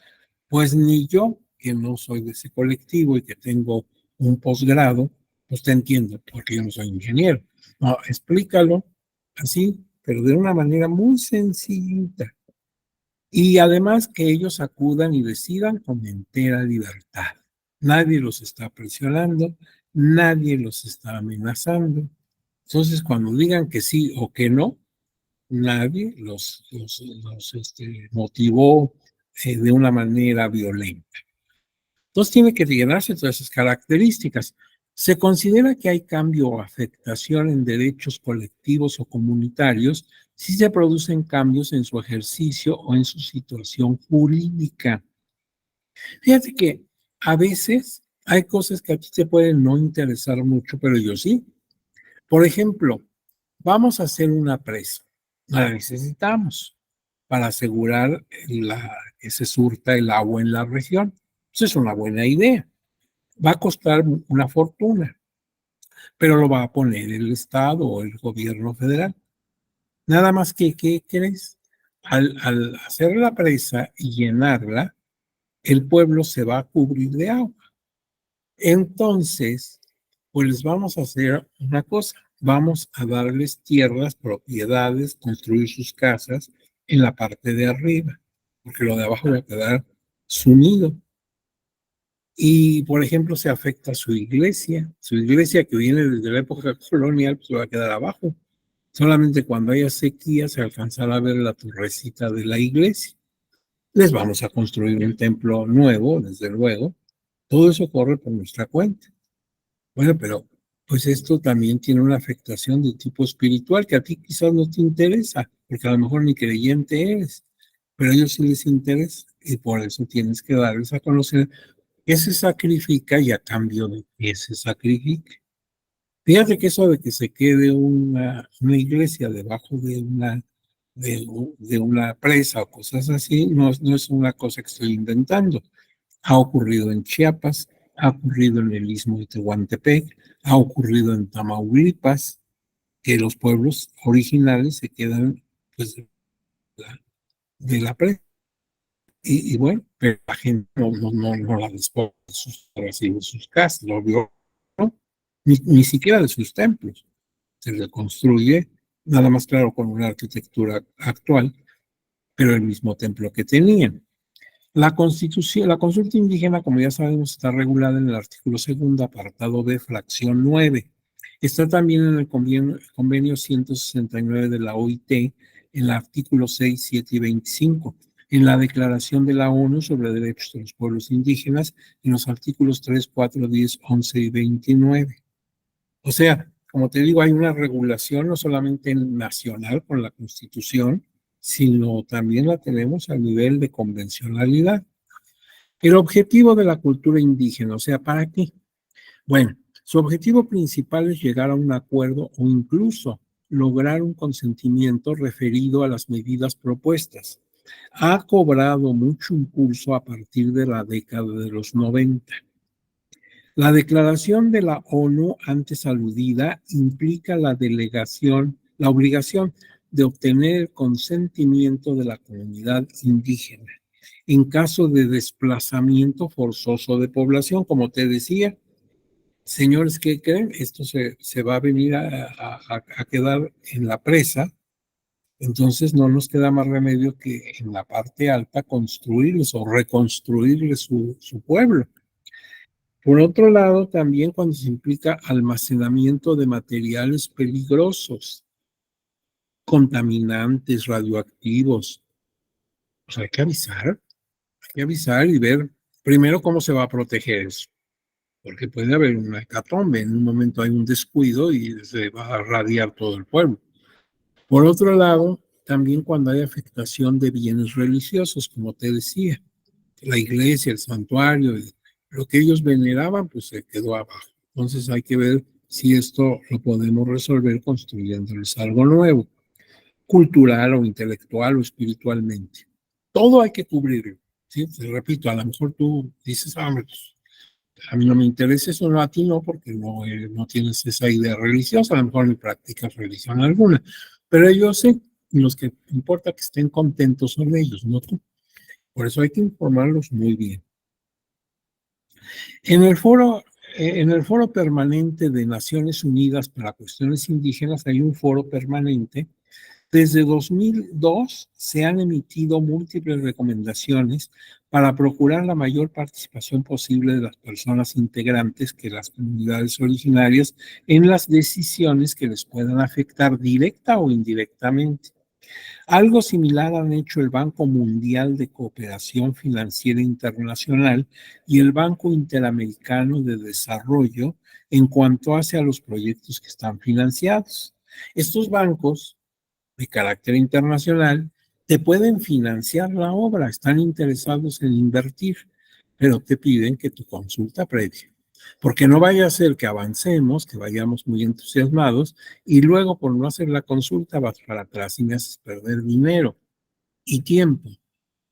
pues ni yo, que no soy de ese colectivo y que tengo un posgrado, Pues te entiendo, porque yo no soy ingeniero. No, explícalo así, pero de una manera muy sencillita. Y además que ellos acudan y decidan con entera libertad. Nadie los está presionando, nadie los está amenazando. Entonces, cuando digan que sí o que no, nadie los motivó de una manera violenta. Entonces tiene que llenarse todas esas características. Se considera que hay cambio o afectación en derechos colectivos o comunitarios si se producen cambios en su ejercicio o en su situación jurídica. Fíjate que a veces hay cosas que a ti te pueden no interesar mucho, pero yo sí. Por ejemplo, vamos a hacer una presa. La necesitamos para asegurar que se surta el agua en la región. Eso es una buena idea. Va a costar una fortuna, pero lo va a poner el Estado o el gobierno federal. Nada más que, ¿qué crees? Al hacer la presa y llenarla, el pueblo se va a cubrir de agua. Entonces, pues vamos a hacer una cosa. Vamos a darles tierras, propiedades, construir sus casas en la parte de arriba, porque lo de abajo va a quedar sumido. Y, por ejemplo, se afecta a su iglesia que viene desde la época colonial, pues va a quedar abajo. Solamente cuando haya sequía se alcanzará a ver la torrecita de la iglesia. Les vamos a construir un templo nuevo, desde luego. Todo eso corre por nuestra cuenta. Bueno, pero pues esto también tiene una afectación de tipo espiritual que a ti quizás no te interesa, porque a lo mejor ni creyente eres, pero a ellos sí les interesa y por eso tienes que darles a conocer qué se sacrifica y a cambio de qué se sacrifica. Fíjate que eso de que se quede una iglesia debajo de una presa o cosas así, no es una cosa que estoy inventando. Ha ocurrido en Chiapas, ha ocurrido en el Istmo de Tehuantepec, ha ocurrido en Tamaulipas, que los pueblos originales se quedan pues de la presa. Y bueno, pero la gente no la dispone de sus tierras y de sus casas, lo vio, ¿no? Ni siquiera de sus templos. Se reconstruye, nada más claro, con una arquitectura actual, pero el mismo templo que tenían. La Constitución, la consulta indígena, como ya sabemos, está regulada en el artículo segundo, apartado B, fracción 9. Está también en el convenio 169 de la OIT, en el artículo 6, 7 y 25, en la Declaración de la ONU sobre Derechos de los Pueblos Indígenas, en los artículos 3, 4, 10, 11 y 29. O sea, como te digo, hay una regulación no solamente nacional con la Constitución, sino también la tenemos a nivel de convencionalidad. El objetivo de la cultura indígena, o sea, ¿para qué? Bueno, su objetivo principal es llegar a un acuerdo o incluso lograr un consentimiento referido a las medidas propuestas. Ha cobrado mucho impulso a partir de la década de los 90. La declaración de la ONU antes aludida implica la obligación de obtener el consentimiento de la comunidad indígena en caso de desplazamiento forzoso de población. Como te decía, señores, ¿qué creen? Esto se va a venir a quedar en la presa, entonces no nos queda más remedio que en la parte alta construirles o reconstruirles su pueblo. Por otro lado, también cuando se implica almacenamiento de materiales peligrosos, contaminantes, radioactivos, pues hay que avisar y ver primero cómo se va a proteger eso, porque puede haber una hecatombe, en un momento hay un descuido y se va a radiar todo el pueblo. Por otro lado, también cuando hay afectación de bienes religiosos, como te decía, la iglesia, el santuario, lo que ellos veneraban, pues se quedó abajo. Entonces hay que ver si esto lo podemos resolver construyéndoles algo nuevo, cultural o intelectual o espiritualmente. Todo hay que cubrirlo. ¿Sí? Te repito, a lo mejor tú dices, pues, a mí no me interesa eso, no a ti no, porque no tienes esa idea religiosa, a lo mejor ni practicas religión alguna, pero ellos sí, y los que importa que estén contentos son ellos, no tú. Por eso hay que informarlos muy bien. En el foro En el Foro Permanente de Naciones Unidas para Cuestiones Indígenas hay un foro permanente. Desde 2002 se han emitido múltiples recomendaciones para procurar la mayor participación posible de las personas integrantes que las comunidades originarias en las decisiones que les puedan afectar directa o indirectamente. Algo similar han hecho el Banco Mundial de Cooperación Financiera Internacional y el Banco Interamericano de Desarrollo en cuanto hace a los proyectos que están financiados. Estos bancos de carácter internacional te pueden financiar la obra, están interesados en invertir, pero te piden que tu consulta previa. Porque no vaya a ser que avancemos, que vayamos muy entusiasmados y luego por no hacer la consulta vas para atrás y me haces perder dinero y tiempo.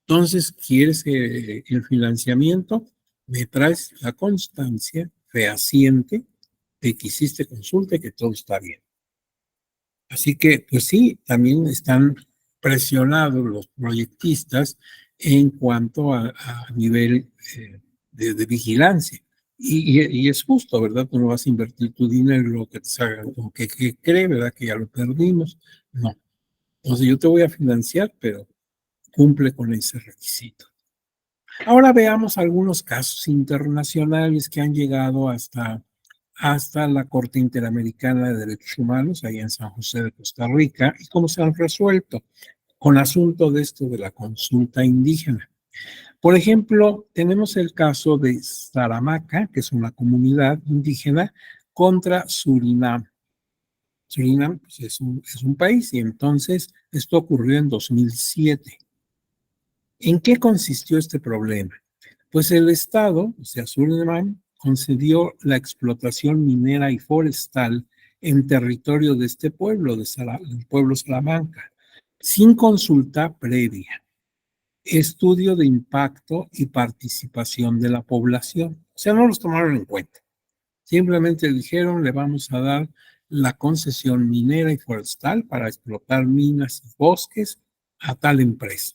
Entonces, ¿quieres el financiamiento? Me traes la constancia fehaciente de que hiciste consulta y que todo está bien. Así que, pues sí, también están presionados los proyectistas en cuanto a nivel de vigilancia. Y es justo, ¿verdad? Tú no vas a invertir tu dinero en lo que te salga, como que cree, ¿verdad? Que ya lo perdimos. No. Entonces yo te voy a financiar, pero cumple con ese requisito. Ahora veamos algunos casos internacionales que han llegado hasta la Corte Interamericana de Derechos Humanos, ahí en San José de Costa Rica, y cómo se han resuelto con asunto de esto de la consulta indígena. Por ejemplo, tenemos el caso de Saramaca, que es una comunidad indígena, contra Surinam. Surinam pues, es un país y entonces esto ocurrió en 2007. ¿En qué consistió este problema? Pues el Estado, o sea, Surinam, concedió la explotación minera y forestal en territorio de este pueblo, del pueblo Salamanca, sin consulta previa, estudio de impacto y participación de la población. O sea, no los tomaron en cuenta. Simplemente dijeron, le vamos a dar la concesión minera y forestal para explotar minas y bosques a tal empresa.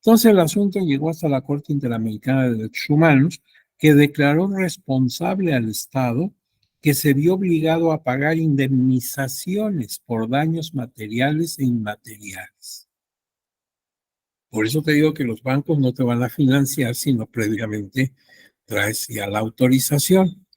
Entonces el asunto llegó hasta la Corte Interamericana de Derechos Humanos, que declaró responsable al Estado, que se vio obligado a pagar indemnizaciones por daños materiales e inmateriales. Por eso te digo que los bancos no te van a financiar si no previamente traes ya la autorización.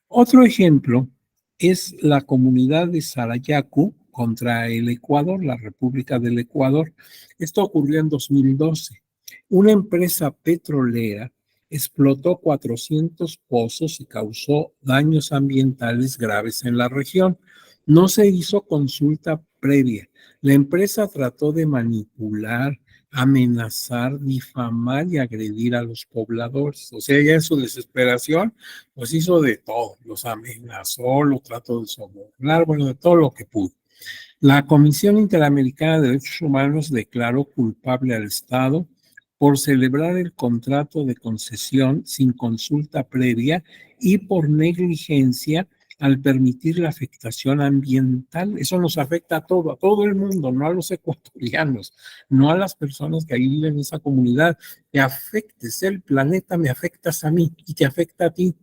Otro ejemplo es la comunidad de Sarayaku contra el Ecuador, la República del Ecuador. Esto ocurrió en 2012. Una empresa petrolera explotó 400 pozos y causó daños ambientales graves en la región. No se hizo consulta previa. La empresa trató de manipular, amenazar, difamar y agredir a los pobladores. O sea, ya en su desesperación, pues hizo de todo. Los amenazó, lo trató de sobornar, bueno, de todo lo que pudo. La Comisión Interamericana de Derechos Humanos declaró culpable al Estado por celebrar el contrato de concesión sin consulta previa y por negligencia al permitir la afectación ambiental. Eso nos afecta a todo el mundo, no a los ecuatorianos, no a las personas que ahí viven en esa comunidad. Te afectes el planeta, me afectas a mí y te afecta a ti.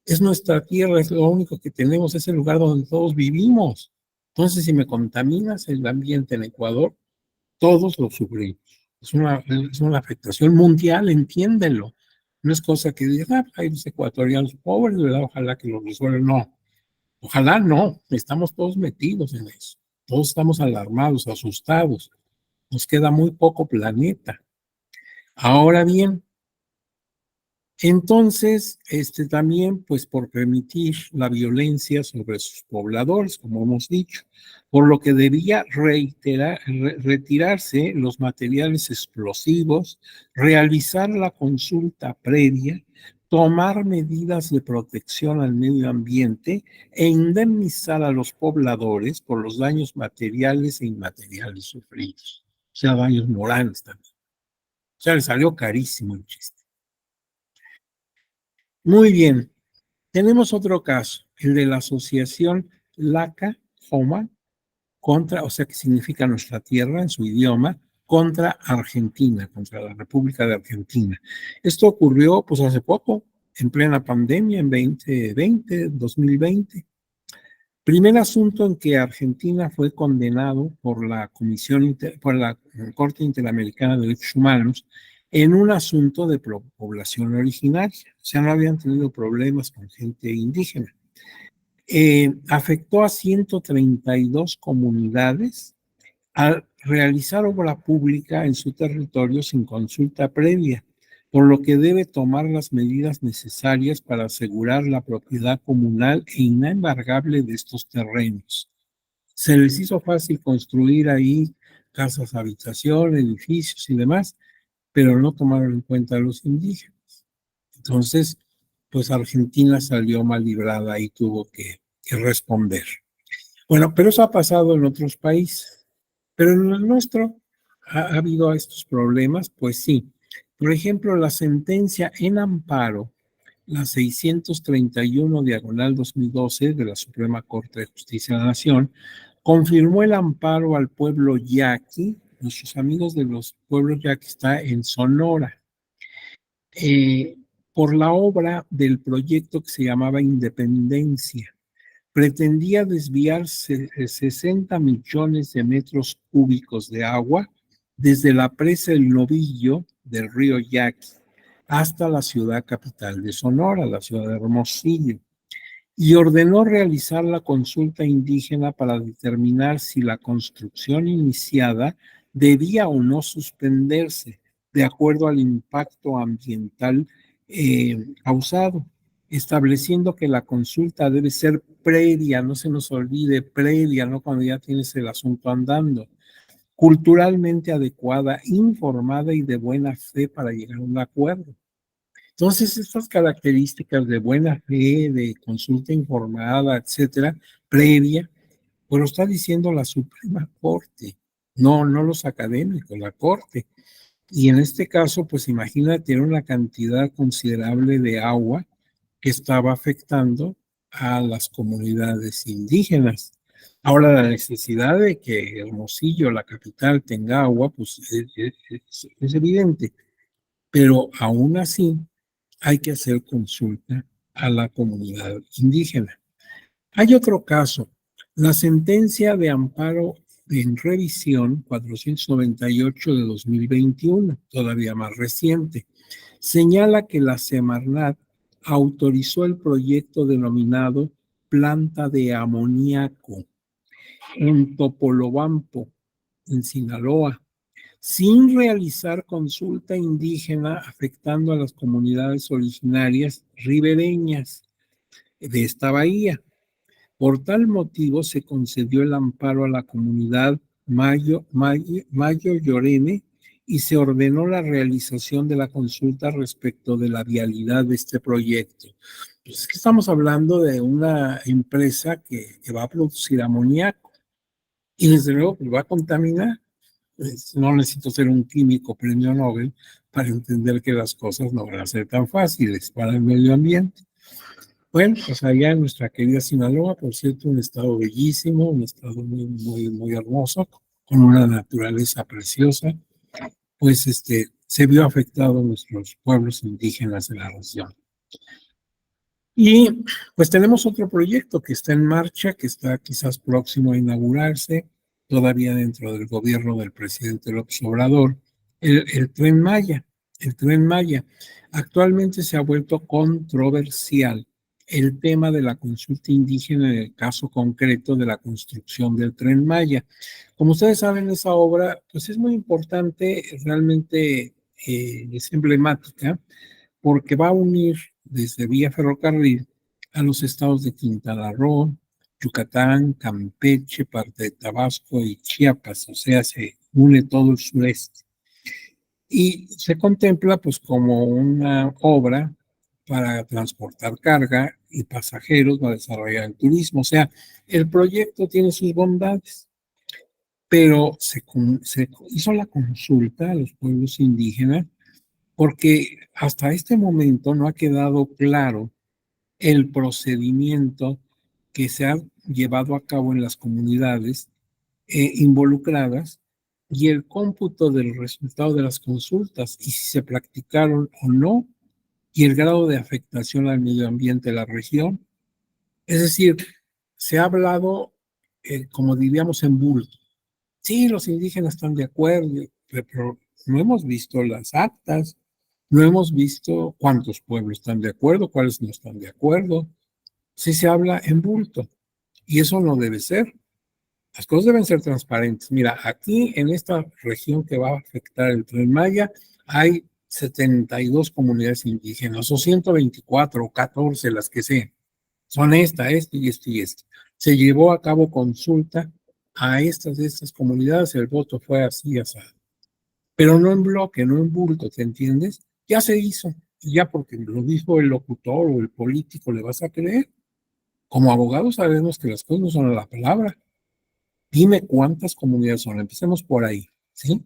Es nuestra tierra, es lo único que tenemos, es el lugar donde todos vivimos. Entonces, si me contaminas el ambiente en Ecuador, todos lo sufrimos. Es una afectación mundial, entiéndelo. No es cosa que digan, hay los ecuatorianos pobres, ¿verdad? Ojalá que lo resuelvan. No, ojalá no. Estamos todos metidos en eso. Todos estamos alarmados, asustados. Nos queda muy poco planeta. Ahora bien, entonces, también, pues por permitir la violencia sobre sus pobladores, como hemos dicho, por lo que debía retirarse los materiales explosivos, realizar la consulta previa, tomar medidas de protección al medio ambiente e indemnizar a los pobladores por los daños materiales e inmateriales sufridos, o sea, daños morales también. O sea, le salió carísimo el chiste. Muy bien, tenemos otro caso, el de la asociación Laca Joma contra, o sea, que significa nuestra tierra en su idioma, contra Argentina, contra la República de Argentina. Esto ocurrió pues hace poco, en plena pandemia, en 2020. Primer asunto en que Argentina fue condenado por la por la Corte Interamericana de Derechos Humanos en un asunto de población originaria. O sea, no habían tenido problemas con gente indígena. Afectó a 132 comunidades al realizar obra pública en su territorio sin consulta previa, por lo que debe tomar las medidas necesarias para asegurar la propiedad comunal e inembargable de estos terrenos. Se les hizo fácil construir ahí casas, habitación, edificios y demás, pero no tomaron en cuenta a los indígenas. Entonces, pues Argentina salió mal librada y tuvo que responder. Bueno, pero eso ha pasado en otros países. Pero en el nuestro ha habido estos problemas, pues sí. Por ejemplo, la sentencia en amparo, la 631 diagonal 2012 de la Suprema Corte de Justicia de la Nación, confirmó el amparo al pueblo yaqui. Nuestros amigos de los pueblos yaqui está en Sonora, por la obra del proyecto que se llamaba Independencia. Pretendía desviar 60 millones de metros cúbicos de agua desde la presa El Novillo del río Yaqui hasta la ciudad capital de Sonora, la ciudad de Hermosillo, y ordenó realizar la consulta indígena para determinar si la construcción iniciada debía o no suspenderse de acuerdo al impacto ambiental causado, estableciendo que la consulta debe ser previa, no se nos olvide, previa, no cuando ya tienes el asunto andando, culturalmente adecuada, informada y de buena fe para llegar a un acuerdo. Entonces, estas características de buena fe, de consulta informada, etcétera, previa, pues lo está diciendo la Suprema Corte, no los académicos, la Corte. Y en este caso, pues imagínate, era una cantidad considerable de agua que estaba afectando a las comunidades indígenas. Ahora, la necesidad de que Hermosillo, la capital, tenga agua, pues es evidente, pero aún así hay que hacer consulta a la comunidad indígena. Hay otro caso, la sentencia de amparo en revisión 498 de 2021, todavía más reciente, señala que la Semarnat autorizó el proyecto denominado planta de amoníaco en Topolobampo, en Sinaloa, sin realizar consulta indígena afectando a las comunidades originarias ribereñas de esta bahía. Por tal motivo se concedió el amparo a la comunidad Mayo Llorene y se ordenó la realización de la consulta respecto de la vialidad de este proyecto. Pues es que estamos hablando de una empresa que va a producir amoníaco y desde luego que va a contaminar. Pues no necesito ser un químico premio Nobel para entender que las cosas no van a ser tan fáciles para el medio ambiente. Bueno, pues allá en nuestra querida Sinaloa, por cierto, un estado bellísimo, un estado muy hermoso, con una naturaleza preciosa, pues se vio afectado nuestros pueblos indígenas de la región. Y pues tenemos otro proyecto que está en marcha, que está quizás próximo a inaugurarse, todavía dentro del gobierno del presidente López Obrador, el Tren Maya. El Tren Maya actualmente se ha vuelto controversial el tema de la consulta indígena en el caso concreto de la construcción del Tren Maya. Como ustedes saben, esa obra pues es muy importante, realmente es emblemática, porque va a unir desde vía ferrocarril a los estados de Quintana Roo, Yucatán, Campeche, parte de Tabasco y Chiapas, o sea, se une todo el sureste. Y se contempla pues como una obra para transportar carga y pasajeros, para desarrollar el turismo, o sea, el proyecto tiene sus bondades, pero se hizo la consulta a los pueblos indígenas porque hasta este momento no ha quedado claro el procedimiento que se ha llevado a cabo en las comunidades involucradas y el cómputo del resultado de las consultas y si se practicaron o no y el grado de afectación al medio ambiente de la región. Es decir, se ha hablado, como diríamos, en bulto. Sí, los indígenas están de acuerdo, pero no hemos visto las actas, no hemos visto cuántos pueblos están de acuerdo, cuáles no están de acuerdo. Sí se habla en bulto y eso no debe ser. Las cosas deben ser transparentes. Mira, aquí en esta región que va a afectar el Tren Maya hay 72 comunidades indígenas, o 124 o 14, las que sean. Son esta y esta y esta. Se llevó a cabo consulta a estas comunidades, el voto fue así, asado. Pero no en bloque, no en bulto, ¿te entiendes? Ya se hizo, ya porque lo dijo el locutor o el político, ¿le vas a creer? Como abogados sabemos que las cosas no son a la palabra. Dime cuántas comunidades son, empecemos por ahí, ¿sí?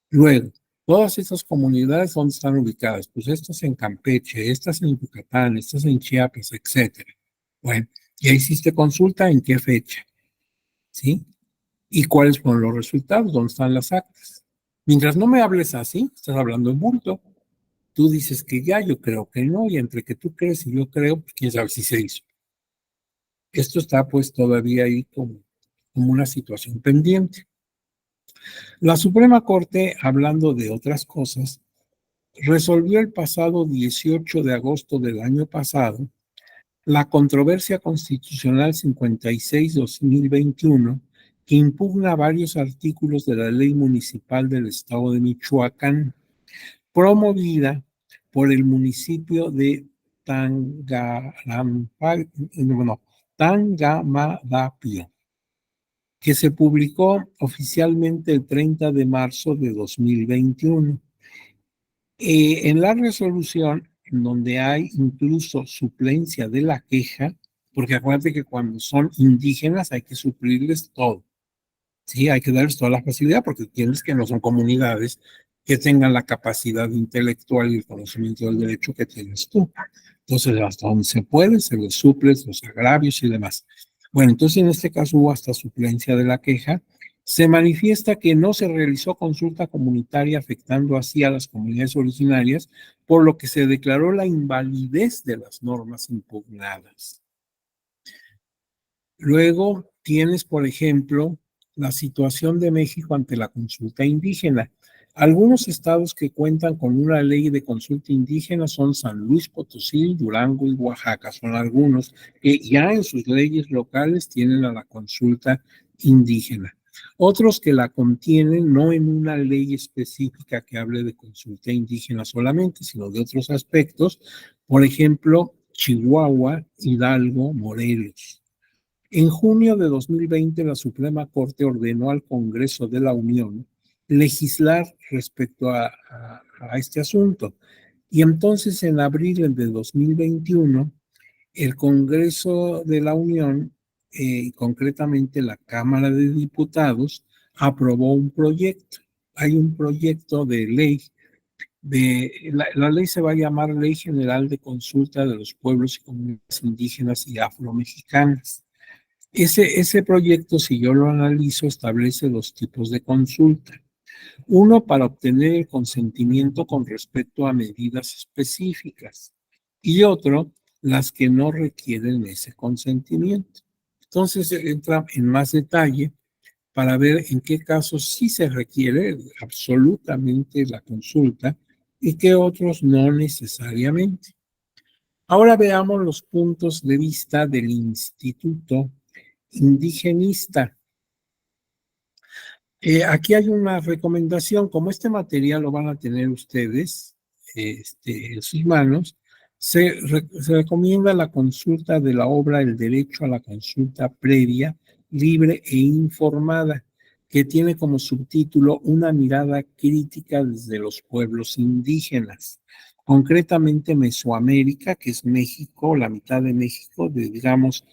Luego, todas estas comunidades, ¿dónde están ubicadas? Pues estas en Campeche, estas en Yucatán, estas en Chiapas, etcétera. Bueno, ya hiciste consulta, ¿en qué fecha? ¿Sí? ¿Y cuáles fueron los resultados? ¿Dónde están las actas? Mientras no me hables así, estás hablando en bulto. Tú dices que ya, yo creo que no, y entre que tú crees y yo creo, pues quién sabe si se hizo. Esto está pues todavía ahí como una situación pendiente. La Suprema Corte, hablando de otras cosas, resolvió el pasado 18 de agosto del año pasado la controversia constitucional 56-2021 que impugna varios artículos de la ley municipal del estado de Michoacán, promovida por el municipio de Tangamadapio, que se publicó oficialmente el 30 de marzo de 2021. En la resolución, en donde hay incluso suplencia de la queja, porque acuérdate que cuando son indígenas hay que suplirles todo. Sí, hay que darles toda la facilidad porque tienes que no son comunidades que tengan la capacidad intelectual y el conocimiento del derecho que tienes tú. Entonces, hasta donde se puede, se les suples los agravios y demás. Bueno, entonces en este caso hubo hasta suplencia de la queja. Se manifiesta que no se realizó consulta comunitaria afectando así a las comunidades originarias, por lo que se declaró la invalidez de las normas impugnadas. Luego tienes, por ejemplo, la situación de México ante la consulta indígena. Algunos estados que cuentan con una ley de consulta indígena son San Luis Potosí, Durango y Oaxaca. Son algunos que ya en sus leyes locales tienen a la consulta indígena. Otros que la contienen no en una ley específica que hable de consulta indígena solamente, sino de otros aspectos. Por ejemplo, Chihuahua, Hidalgo, Morelos. En junio de 2020, la Suprema Corte ordenó al Congreso de la Unión legislar respecto a este asunto. Y entonces, en abril de 2021, el Congreso de la Unión, concretamente la Cámara de Diputados, aprobó un proyecto. Hay un proyecto de ley. La ley se va a llamar Ley General de Consulta de los Pueblos y Comunidades Indígenas y Afromexicanas. Ese proyecto, si yo lo analizo, establece dos tipos de consulta. Uno, para obtener el consentimiento con respecto a medidas específicas. Y otro, las que no requieren ese consentimiento. Entonces, entra en más detalle para ver en qué casos sí se requiere absolutamente la consulta y qué otros no necesariamente. Ahora veamos los puntos de vista del Instituto Indigenista. Aquí hay una recomendación, como este material lo van a tener ustedes en sus manos, se recomienda la consulta de la obra El derecho a la consulta previa, libre e informada, que tiene como subtítulo Una mirada crítica desde los pueblos indígenas, concretamente Mesoamérica, que es México, la mitad de México, digamos,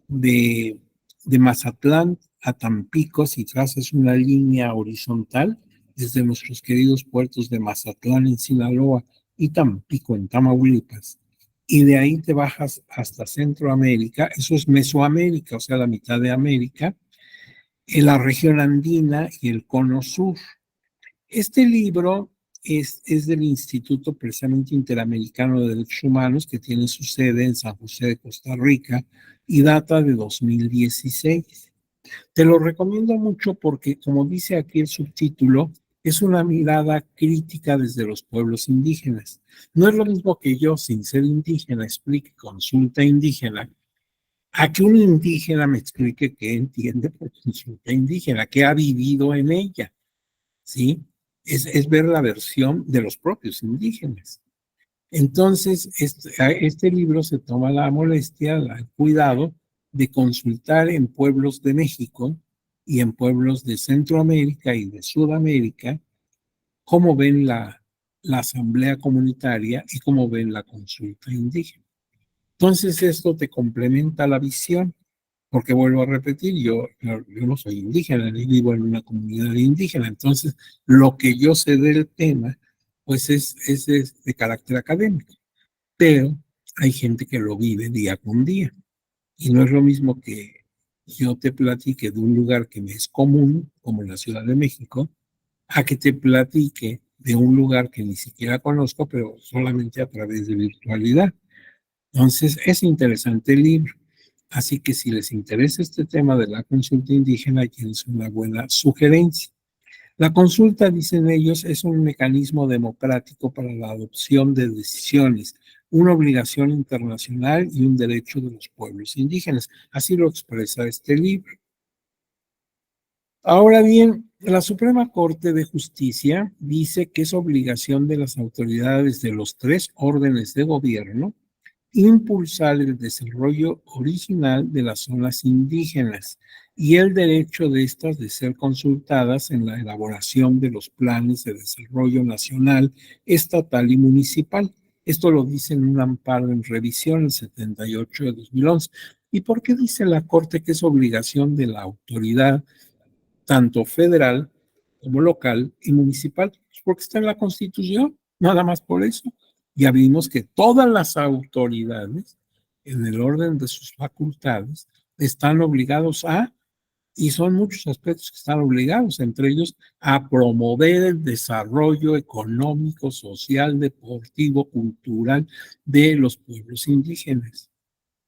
de Mazatlán a Tampico, si trazas una línea horizontal desde nuestros queridos puertos de Mazatlán en Sinaloa y Tampico en Tamaulipas, y de ahí te bajas hasta Centroamérica, eso es Mesoamérica, o sea, la mitad de América, en la región andina y el cono sur. Este libro es del Instituto precisamente Interamericano de Derechos Humanos, que tiene su sede en San José de Costa Rica y data de 2016. Te lo recomiendo mucho porque, como dice aquí el subtítulo, es una mirada crítica desde los pueblos indígenas. No es lo mismo que yo, sin ser indígena, explique consulta indígena, a que un indígena me explique qué entiende por consulta indígena, qué ha vivido en ella, ¿sí? Es ver la versión de los propios indígenas. Entonces, este libro se toma la molestia, el cuidado de consultar en pueblos de México y en pueblos de Centroamérica y de Sudamérica cómo ven la asamblea comunitaria y cómo ven la consulta indígena. Entonces, esto te complementa la visión, porque vuelvo a repetir, yo no soy indígena, ni vivo en una comunidad indígena, entonces lo que yo sé del tema, pues es de carácter académico, pero hay gente que lo vive día con día, y no es lo mismo que yo te platique de un lugar que me es común, como la Ciudad de México, a que te platique de un lugar que ni siquiera conozco, pero solamente a través de virtualidad. Entonces, es interesante el libro. Así que si les interesa este tema de la consulta indígena, tienes una buena sugerencia. La consulta, dicen ellos, es un mecanismo democrático para la adopción de decisiones, una obligación internacional y un derecho de los pueblos indígenas. Así lo expresa este libro. Ahora bien, la Suprema Corte de Justicia dice que es obligación de las autoridades de los tres órdenes de gobierno impulsar el desarrollo original de las zonas indígenas y el derecho de estas de ser consultadas en la elaboración de los planes de desarrollo nacional, estatal y municipal. Esto lo dice en un amparo en revisión el 78 de 2011. ¿Y por qué dice la Corte que es obligación de la autoridad, tanto federal como local y municipal? Pues porque está en la Constitución, nada más por eso. Ya vimos que todas las autoridades, en el orden de sus facultades, están obligados a, y son muchos aspectos que están obligados, entre ellos a promover el desarrollo económico, social, deportivo, cultural de los pueblos indígenas.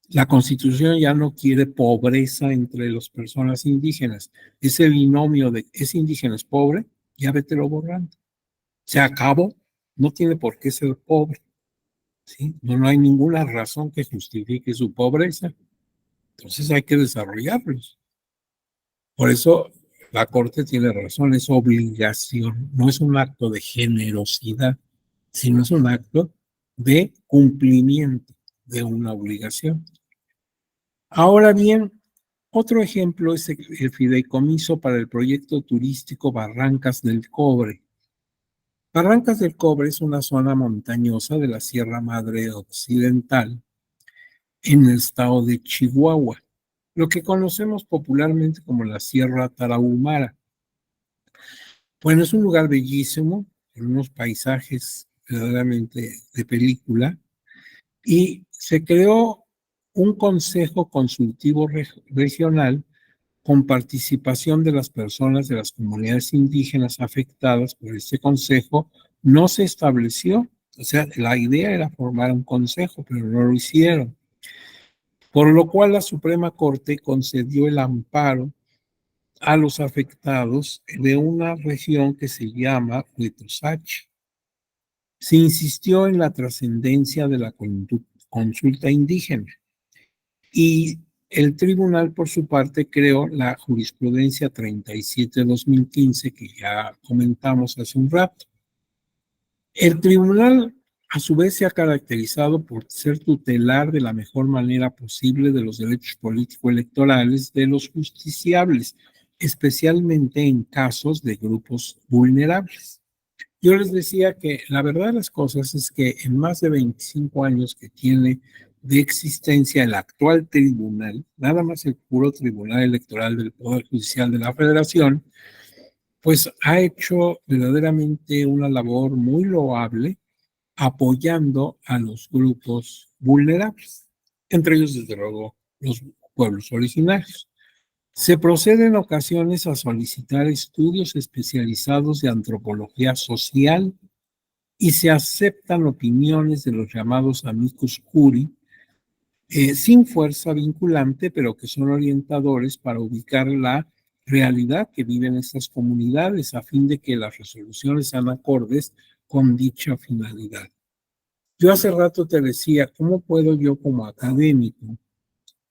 La Constitución ya no quiere pobreza entre las personas indígenas. Ese binomio de es indígena es pobre, ya vételo borrando. Se acabó, no tiene por qué ser pobre, ¿sí? No hay ninguna razón que justifique su pobreza. Entonces hay que desarrollarlos. Por eso la Corte tiene razón, es obligación, no es un acto de generosidad, sino es un acto de cumplimiento de una obligación. Ahora bien, otro ejemplo es el fideicomiso para el proyecto turístico Barrancas del Cobre. Barrancas del Cobre es una zona montañosa de la Sierra Madre Occidental en el estado de Chihuahua, lo que conocemos popularmente como la Sierra Tarahumara. Bueno, es un lugar bellísimo, con unos paisajes verdaderamente de película, y se creó un consejo consultivo regional con participación de las personas de las comunidades indígenas afectadas por este consejo. No se estableció, o sea, la idea era formar un consejo, pero no lo hicieron, por lo cual la Suprema Corte concedió el amparo a los afectados de una región que se llama Huitosach. Se insistió en la trascendencia de la consulta indígena y el tribunal, por su parte, creó la jurisprudencia 37-2015 que ya comentamos hace un rato. El tribunal, a su vez, se ha caracterizado por ser tutelar de la mejor manera posible de los derechos político-electorales de los justiciables, especialmente en casos de grupos vulnerables. Yo les decía que la verdad de las cosas es que en más de 25 años que tiene de existencia el actual tribunal, nada más el puro Tribunal Electoral del Poder Judicial de la Federación, pues ha hecho verdaderamente una labor muy loable apoyando a los grupos vulnerables, entre ellos, desde luego, los pueblos originarios. Se procede en ocasiones a solicitar estudios especializados de antropología social y se aceptan opiniones de los llamados amicus curiae, sin fuerza vinculante, pero que son orientadores para ubicar la realidad que viven estas comunidades a fin de que las resoluciones sean acordes con dicha finalidad. Yo hace rato te decía, ¿cómo puedo yo como académico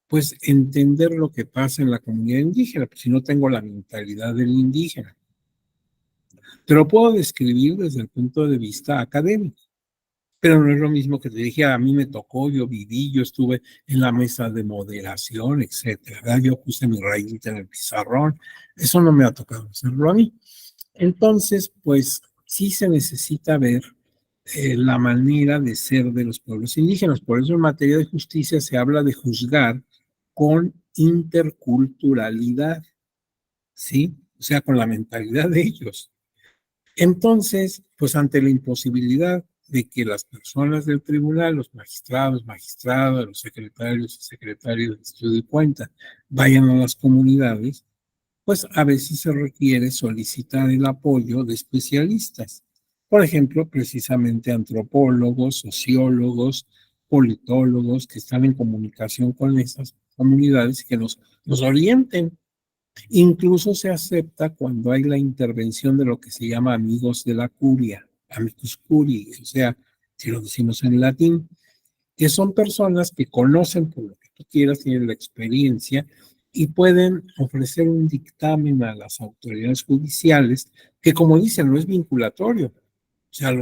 pues entender lo que pasa en la comunidad indígena? Pues si no tengo la mentalidad del indígena. Te lo puedo describir desde el punto de vista académico, pero no es lo mismo que te dije, a mí me tocó, yo viví, yo estuve en la mesa de moderación, etcétera, ¿verdad? Yo puse mi rayita en el pizarrón, eso no me ha tocado hacerlo a mí. Entonces, pues sí se necesita ver la manera de ser de los pueblos indígenas. Por eso en materia de justicia se habla de juzgar con interculturalidad, ¿sí? O sea, con la mentalidad de ellos. Entonces, pues ante la imposibilidad de que las personas del tribunal, los magistrados, magistradas, los secretarios y secretarios de estudio y cuenta, vayan a las comunidades, pues a veces se requiere solicitar el apoyo de especialistas. Por ejemplo, precisamente antropólogos, sociólogos, politólogos que están en comunicación con esas comunidades y que nos orienten. Incluso se acepta cuando hay la intervención de lo que se llama amigos de la curia, amicus curiae, o sea, si lo decimos en latín, que son personas que conocen por lo que tú quieras, tienen la experiencia y pueden ofrecer un dictamen a las autoridades judiciales que, como dicen, no es vinculatorio. O sea,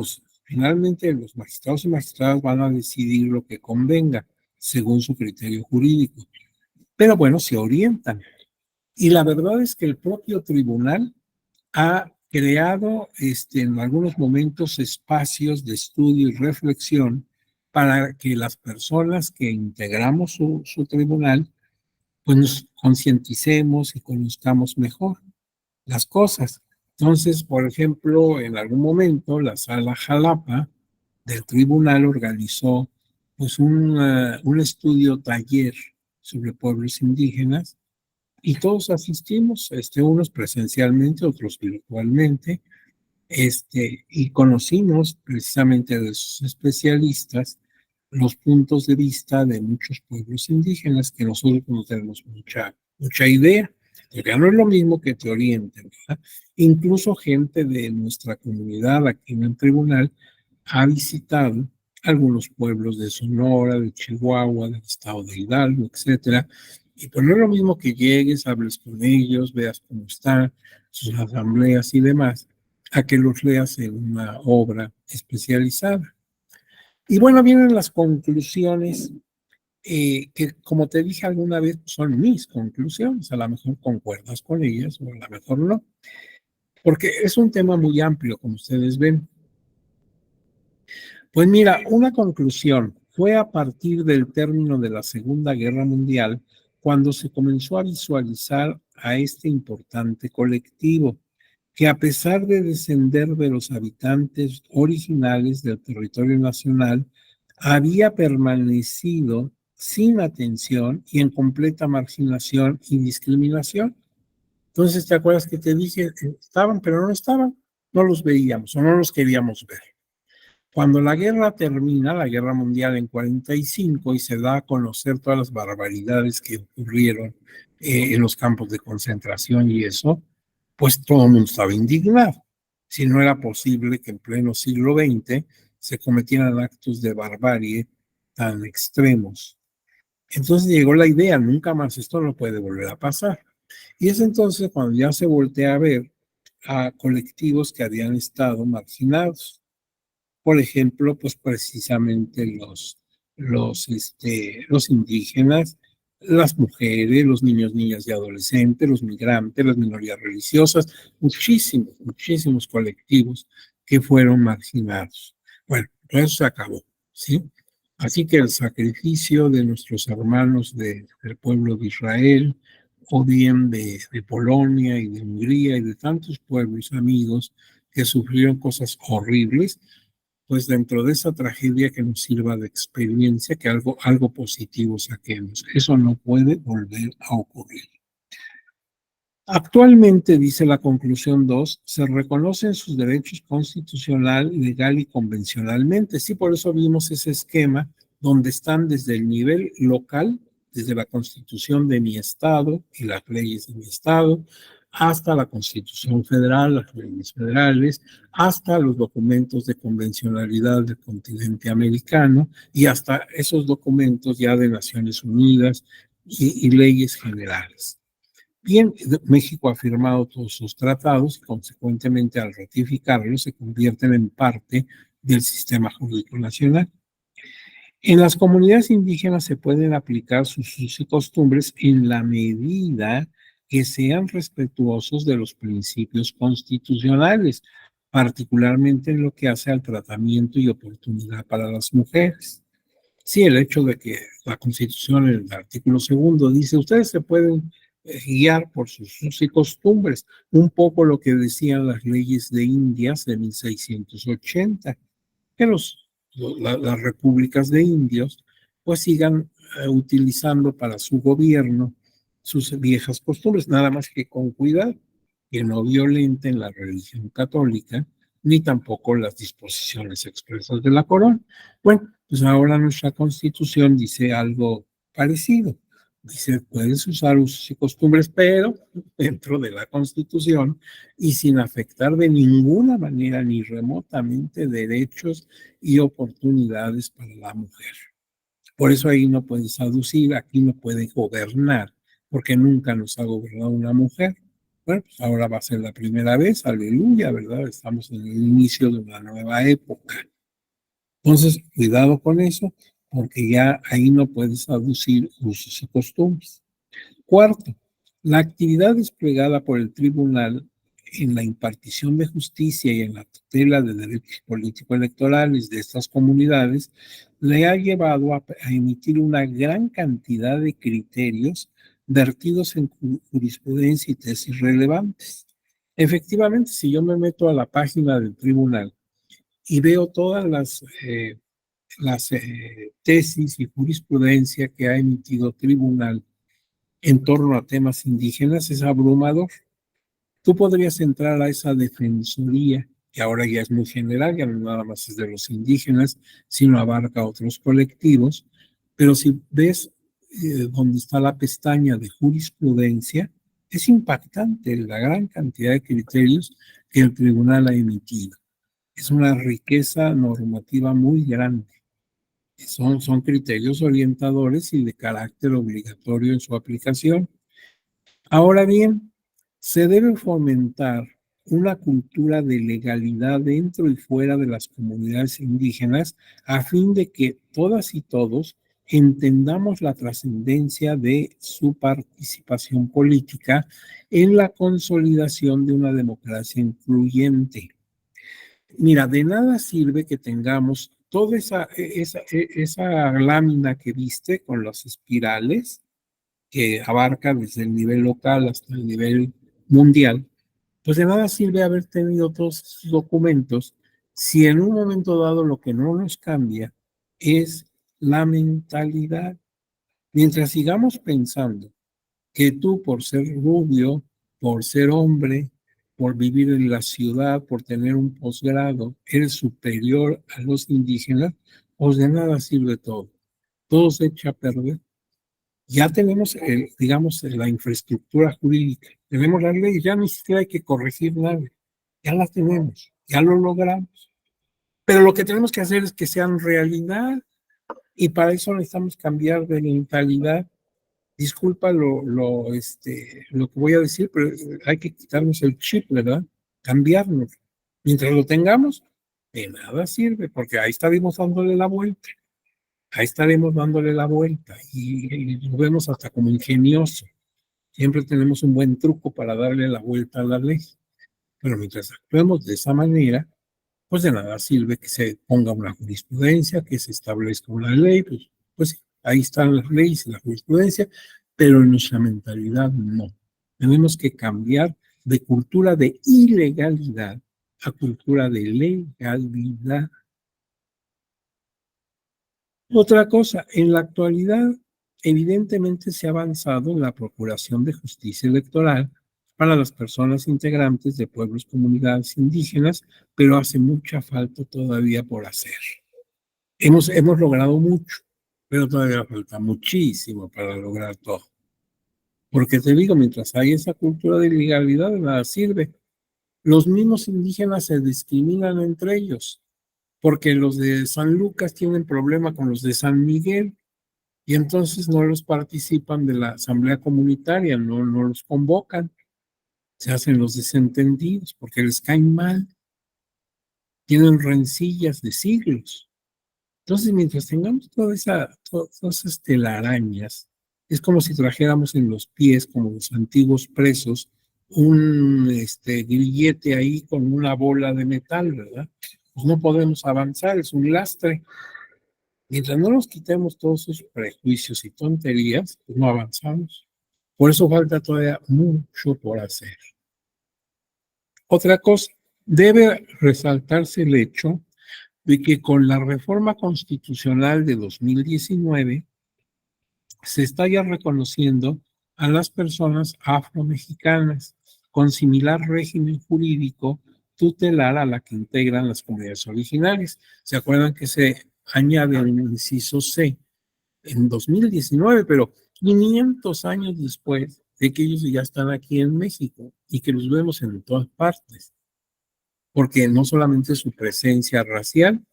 finalmente los magistrados y magistradas van a decidir lo que convenga según su criterio jurídico. Pero bueno, se orientan. Y la verdad es que el propio tribunal ha creado en algunos momentos espacios de estudio y reflexión para que las personas que integramos su tribunal, pues nos concienticemos y conozcamos mejor las cosas. Entonces, por ejemplo, en algún momento la sala Jalapa del tribunal organizó pues un estudio taller sobre pueblos indígenas y todos asistimos, unos presencialmente, otros virtualmente, y conocimos precisamente de sus especialistas los puntos de vista de muchos pueblos indígenas que nosotros no tenemos mucha idea, porque no es lo mismo que te orienten, ¿verdad? Incluso gente de nuestra comunidad aquí en el tribunal ha visitado algunos pueblos de Sonora, de Chihuahua, del estado de Hidalgo, etcétera, y pues no es lo mismo que llegues, hables con ellos, veas cómo están sus asambleas y demás, a que los leas en una obra especializada. Y bueno, vienen las conclusiones que, como te dije alguna vez, son mis conclusiones. A lo mejor concuerdas con ellas o a lo mejor no, porque es un tema muy amplio, como ustedes ven. Pues mira, una conclusión fue a partir del término de la Segunda Guerra Mundial cuando se comenzó a visualizar a este importante colectivo que, a pesar de descender de los habitantes originales del territorio nacional, había permanecido sin atención y en completa marginación y discriminación. Entonces, ¿te acuerdas que te dije? Estaban, pero no estaban, no los veíamos o no los queríamos ver. Cuando la guerra termina, la guerra mundial en 45, y se da a conocer todas las barbaridades que ocurrieron en los campos de concentración y eso, pues todo el mundo estaba indignado. Si no era posible que en pleno siglo XX se cometieran actos de barbarie tan extremos. Entonces llegó la idea, nunca más esto no puede volver a pasar. Y es entonces cuando ya se voltea a ver a colectivos que habían estado marginados. Por ejemplo, pues precisamente los indígenas, las mujeres, los niños, niñas y adolescentes, los migrantes, las minorías religiosas, muchísimos colectivos que fueron marginados. Bueno, eso se acabó, ¿sí? Así que el sacrificio de nuestros hermanos del pueblo de Israel, o bien de Polonia y de Hungría y de tantos pueblos amigos que sufrieron cosas horribles, pues dentro de esa tragedia que nos sirva de experiencia, que algo positivo saquemos. Eso no puede volver a ocurrir. Actualmente, dice la conclusión 2, se reconocen sus derechos constitucional, legal y convencionalmente. Sí, por eso vimos ese esquema donde están desde el nivel local, desde la constitución de mi estado y las leyes de mi estado, hasta la constitución federal, las leyes federales, hasta los documentos de convencionalidad del continente americano y hasta esos documentos ya de Naciones Unidas y leyes generales. Bien, México ha firmado todos sus tratados y consecuentemente al ratificarlos se convierten en parte del sistema jurídico nacional. En las comunidades indígenas se pueden aplicar sus usos y costumbres en la medida que sean respetuosos de los principios constitucionales, particularmente en lo que hace al tratamiento y oportunidad para las mujeres. Sí, el hecho de que la Constitución, en el artículo segundo, dice, ustedes se pueden guiar por sus usos y costumbres, un poco lo que decían las leyes de Indias de 1680, que las repúblicas de indios pues sigan utilizando para su gobierno sus viejas costumbres, nada más que con cuidado, que no violenten la religión católica, ni tampoco las disposiciones expresas de la corona. Bueno, pues ahora nuestra constitución dice algo parecido. Dice, puedes usar usos y costumbres, pero dentro de la constitución y sin afectar de ninguna manera ni remotamente derechos y oportunidades para la mujer. Por eso ahí no puedes aducir, aquí no puede gobernar, porque nunca nos ha gobernado una mujer. Bueno, pues ahora va a ser la primera vez, aleluya, ¿verdad? Estamos en el inicio de una nueva época. Entonces, cuidado con eso, porque ya ahí no puedes aducir usos y costumbres. Cuarto, la actividad desplegada por el tribunal en la impartición de justicia y en la tutela de derechos político-electorales de estas comunidades le ha llevado a emitir una gran cantidad de criterios vertidos en jurisprudencia y tesis relevantes. Efectivamente, si yo me meto a la página del tribunal y veo todas las tesis y jurisprudencia que ha emitido el tribunal en torno a temas indígenas, es abrumador. Tú podrías entrar a esa defensoría, que ahora ya es muy general, ya no nada más es de los indígenas, sino abarca a otros colectivos, pero si ves donde está la pestaña de jurisprudencia, es impactante la gran cantidad de criterios que el tribunal ha emitido. Es una riqueza normativa muy grande. Son criterios orientadores y de carácter obligatorio en su aplicación. Ahora bien, se debe fomentar una cultura de legalidad dentro y fuera de las comunidades indígenas a fin de que todas y todos entendamos la trascendencia de su participación política en la consolidación de una democracia incluyente. Mira, de nada sirve que tengamos toda esa lámina que viste con las espirales que abarca desde el nivel local hasta el nivel mundial, pues de nada sirve haber tenido todos esos documentos si en un momento dado lo que no nos cambia es la mentalidad. Mientras sigamos pensando que tú por ser rubio, por ser hombre, por vivir en la ciudad, por tener un posgrado, eres superior a los indígenas, pues de nada sirve todo. Todo se echa a perder. Ya tenemos, digamos, la infraestructura jurídica, tenemos las leyes, ya ni siquiera hay que corregir nada, ya las tenemos, ya lo logramos. Pero lo que tenemos que hacer es que sean realidad y para eso necesitamos cambiar de mentalidad. Disculpa lo que voy a decir, pero hay que quitarnos el chip, ¿verdad? Cambiarnos. Mientras lo tengamos, de nada sirve, porque ahí estaremos dándole la vuelta. Ahí estaremos dándole la vuelta y lo vemos hasta como ingenioso. Siempre tenemos un buen truco para darle la vuelta a la ley. Pero mientras actuemos de esa manera, pues de nada sirve que se ponga una jurisprudencia, que se establezca una ley, pues ahí están las leyes y la jurisprudencia, pero en nuestra mentalidad no. Tenemos que cambiar de cultura de ilegalidad a cultura de legalidad. Otra cosa, en la actualidad, evidentemente se ha avanzado en la procuración de justicia electoral para las personas integrantes de pueblos, comunidades indígenas, pero hace mucha falta todavía por hacer. Hemos logrado mucho, pero todavía falta muchísimo para lograr todo. Porque te digo, mientras hay esa cultura de ilegalidad, de nada sirve. Los mismos indígenas se discriminan entre ellos, porque los de San Lucas tienen problema con los de San Miguel y entonces no los participan de la asamblea comunitaria, no los convocan, se hacen los desentendidos porque les caen mal, tienen rencillas de siglos. Entonces, mientras tengamos todas esas telarañas, es como si trajéramos en los pies, como los antiguos presos, un grillete ahí con una bola de metal, ¿verdad? Pues no podemos avanzar, es un lastre. Mientras no nos quitemos todos esos prejuicios y tonterías, pues no avanzamos. Por eso falta todavía mucho por hacer. Otra cosa, debe resaltarse el hecho de que con la reforma constitucional de 2019 se está ya reconociendo a las personas afromexicanas con similar régimen jurídico tutelar a la que integran las comunidades originarias. ¿Se acuerdan que se añade el inciso C en 2019, pero 500 años después de que ellos ya están aquí en México y que los vemos en todas partes? Porque no solamente su presencia racial,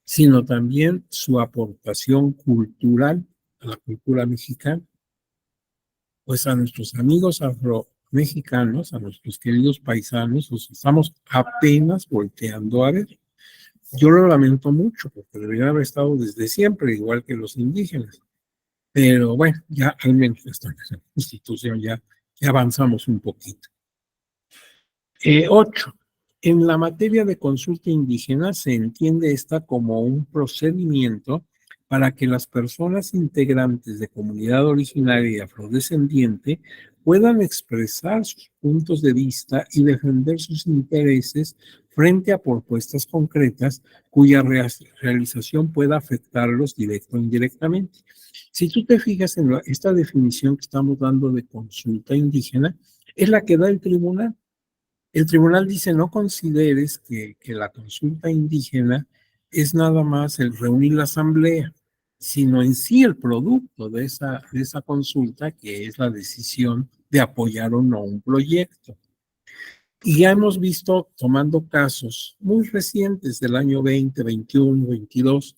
sino también su aportación cultural a la cultura mexicana. Pues a nuestros amigos afromexicanos, a nuestros queridos paisanos, los estamos apenas volteando a ver. Yo lo lamento mucho, porque deberían haber estado desde siempre, igual que los indígenas. Pero bueno, ya al menos esta institución ya avanzamos un poquito. 8. En la materia de consulta indígena se entiende esta como un procedimiento para que las personas integrantes de comunidad originaria y afrodescendiente puedan expresar sus puntos de vista y defender sus intereses frente a propuestas concretas cuya realización pueda afectarlos directo o indirectamente. Si tú te fijas en esta definición que estamos dando de consulta indígena, es la que da el tribunal. El tribunal dice, no consideres que la consulta indígena es nada más el reunir la asamblea, sino en sí el producto de esa consulta, que es la decisión de apoyar o no un proyecto. Y ya hemos visto, tomando casos muy recientes del año 20, 21, 22,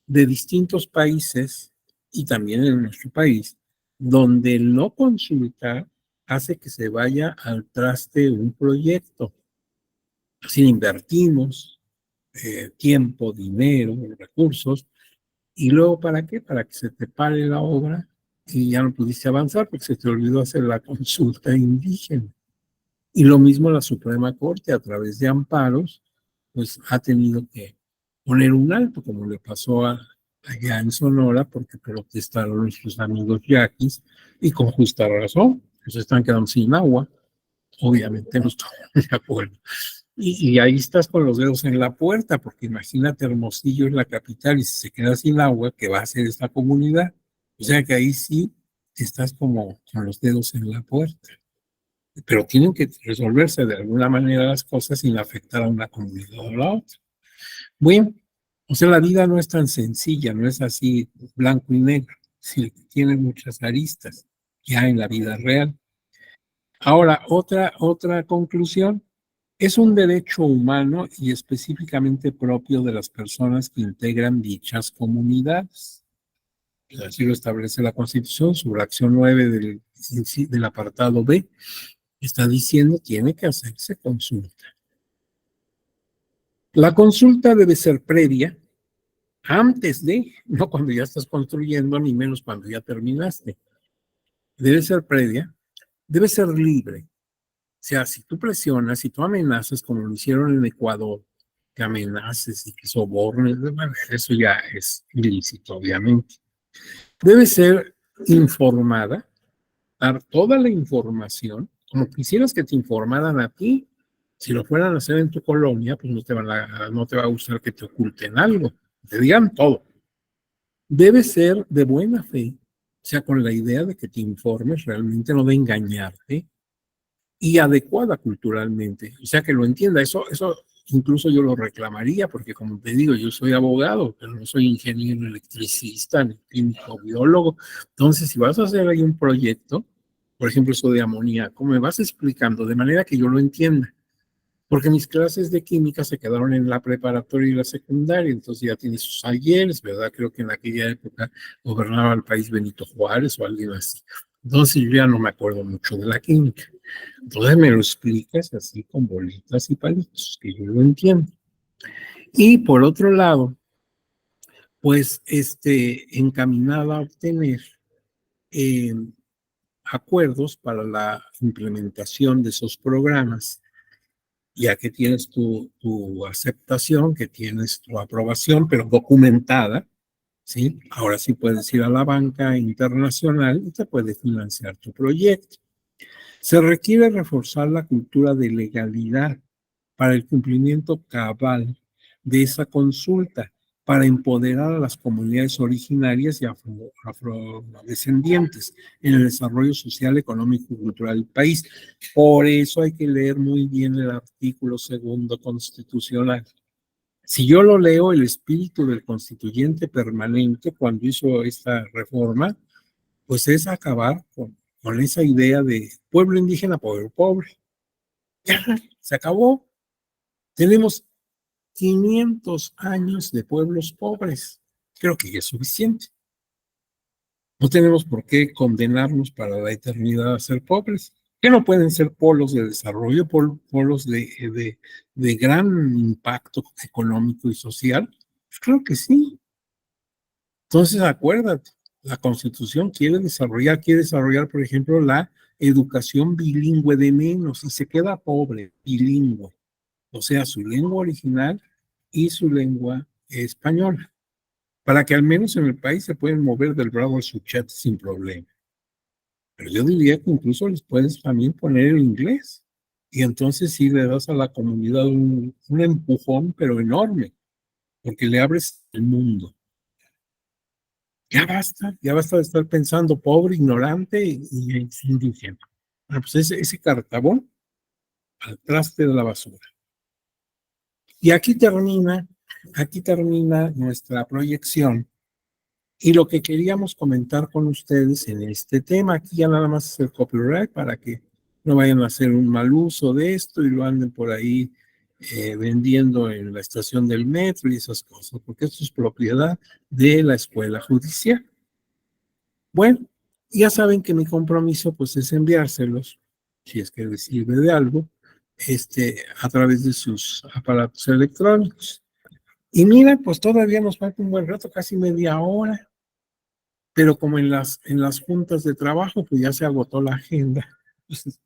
de distintos países y también en nuestro país, donde el no consultar hace que se vaya al traste un proyecto. Así invertimos tiempo, dinero, recursos, y luego ¿para qué? Para que se te pare la obra y ya no pudiste avanzar porque se te olvidó hacer la consulta indígena. Y lo mismo la Suprema Corte, a través de amparos, pues ha tenido que poner un alto, como le pasó allá en Sonora, porque protestaron nuestros amigos yaquis, y con justa razón, pues están quedando sin agua. Obviamente no estoy de acuerdo. Y ahí estás con los dedos en la puerta, porque imagínate, Hermosillo es la capital y si se queda sin agua, ¿qué va a hacer esta comunidad? O sea que ahí sí estás como con los dedos en la puerta. Pero tienen que resolverse de alguna manera las cosas sin afectar a una comunidad o a la otra. Bueno, o sea, la vida no es tan sencilla, no es así blanco y negro, sí, tiene muchas aristas ya en la vida real. Ahora, otra conclusión. Es un derecho humano y específicamente propio de las personas que integran dichas comunidades. Así lo establece la Constitución, su fracción 9 del apartado B. Está diciendo tiene que hacerse consulta. La consulta debe ser previa, antes de, no cuando ya estás construyendo, ni menos cuando ya terminaste. Debe ser previa, debe ser libre. O sea, si tú presionas, si tú amenazas, como lo hicieron en Ecuador, que amenaces y que sobornes, bueno, eso ya es ilícito, obviamente. Debe ser informada, dar toda la información, como quisieras que te informaran a ti. Si lo fueran a hacer en tu colonia, pues no te va a gustar que te oculten algo, te digan todo. Debe ser de buena fe, o sea, con la idea de que te informes realmente, no de engañarte. y adecuada culturalmente, o sea, que lo entienda. Eso incluso yo lo reclamaría, porque como te digo, yo soy abogado, pero no soy ingeniero electricista, ni químico, biólogo. Entonces, si vas a hacer ahí un proyecto, por ejemplo, eso de amoníaco, me vas explicando de manera que yo lo entienda. Porque mis clases de química se quedaron en la preparatoria y la secundaria, entonces ya tiene sus ayeres, ¿verdad? Creo que en aquella época gobernaba el país Benito Juárez o alguien así. Entonces yo ya no me acuerdo mucho de la química. Entonces me lo explicas así con bolitas y palitos, que yo lo entiendo. Y por otro lado, pues encaminada a obtener eh, acuerdos para la implementación de esos programas, ya que tienes tu aceptación, que tienes tu aprobación, pero documentada, ¿sí? Ahora sí puedes ir a la banca internacional y te puede financiar tu proyecto. Se requiere reforzar la cultura de legalidad para el cumplimiento cabal de esa consulta, para empoderar a las comunidades originarias y afrodescendientes en el desarrollo social, económico y cultural del país. Por eso hay que leer muy bien el artículo 2 constitucional. Si yo lo leo, el espíritu del constituyente permanente cuando hizo esta reforma, pues es acabar con esa idea de pueblo indígena, pueblo pobre. Ya, se acabó. Tenemos 500 años de pueblos pobres. Creo que ya es suficiente. No tenemos por qué condenarnos para la eternidad a ser pobres. Que no pueden ser polos de desarrollo, polos de gran impacto económico y social. Pues creo que sí. Entonces, acuérdate, la Constitución quiere desarrollar, por ejemplo, la educación bilingüe de menos y se queda pobre, bilingüe, o sea, su lengua original y su lengua española, para que al menos en el país se pueden mover del Bravo al Suchet sin problema. Pero yo diría que incluso les puedes también poner el inglés y entonces sí le das a la comunidad un empujón, pero enorme, porque le abres el mundo. Ya basta de estar pensando pobre, ignorante y indígena. Bueno, pues ese cartabón al traste de la basura. Y aquí termina nuestra proyección. Y lo que queríamos comentar con ustedes en este tema, aquí ya nada más es el copyright para que no vayan a hacer un mal uso de esto y lo anden por ahí vendiendo en la estación del metro y esas cosas, porque esto es propiedad de la escuela judicial. Bueno, ya saben que mi compromiso pues es enviárselos, si es que les sirve de algo, a través de sus aparatos electrónicos. Y mira, pues todavía nos falta un buen rato, casi media hora, pero como en las juntas de trabajo, pues ya se agotó la agenda. Entonces,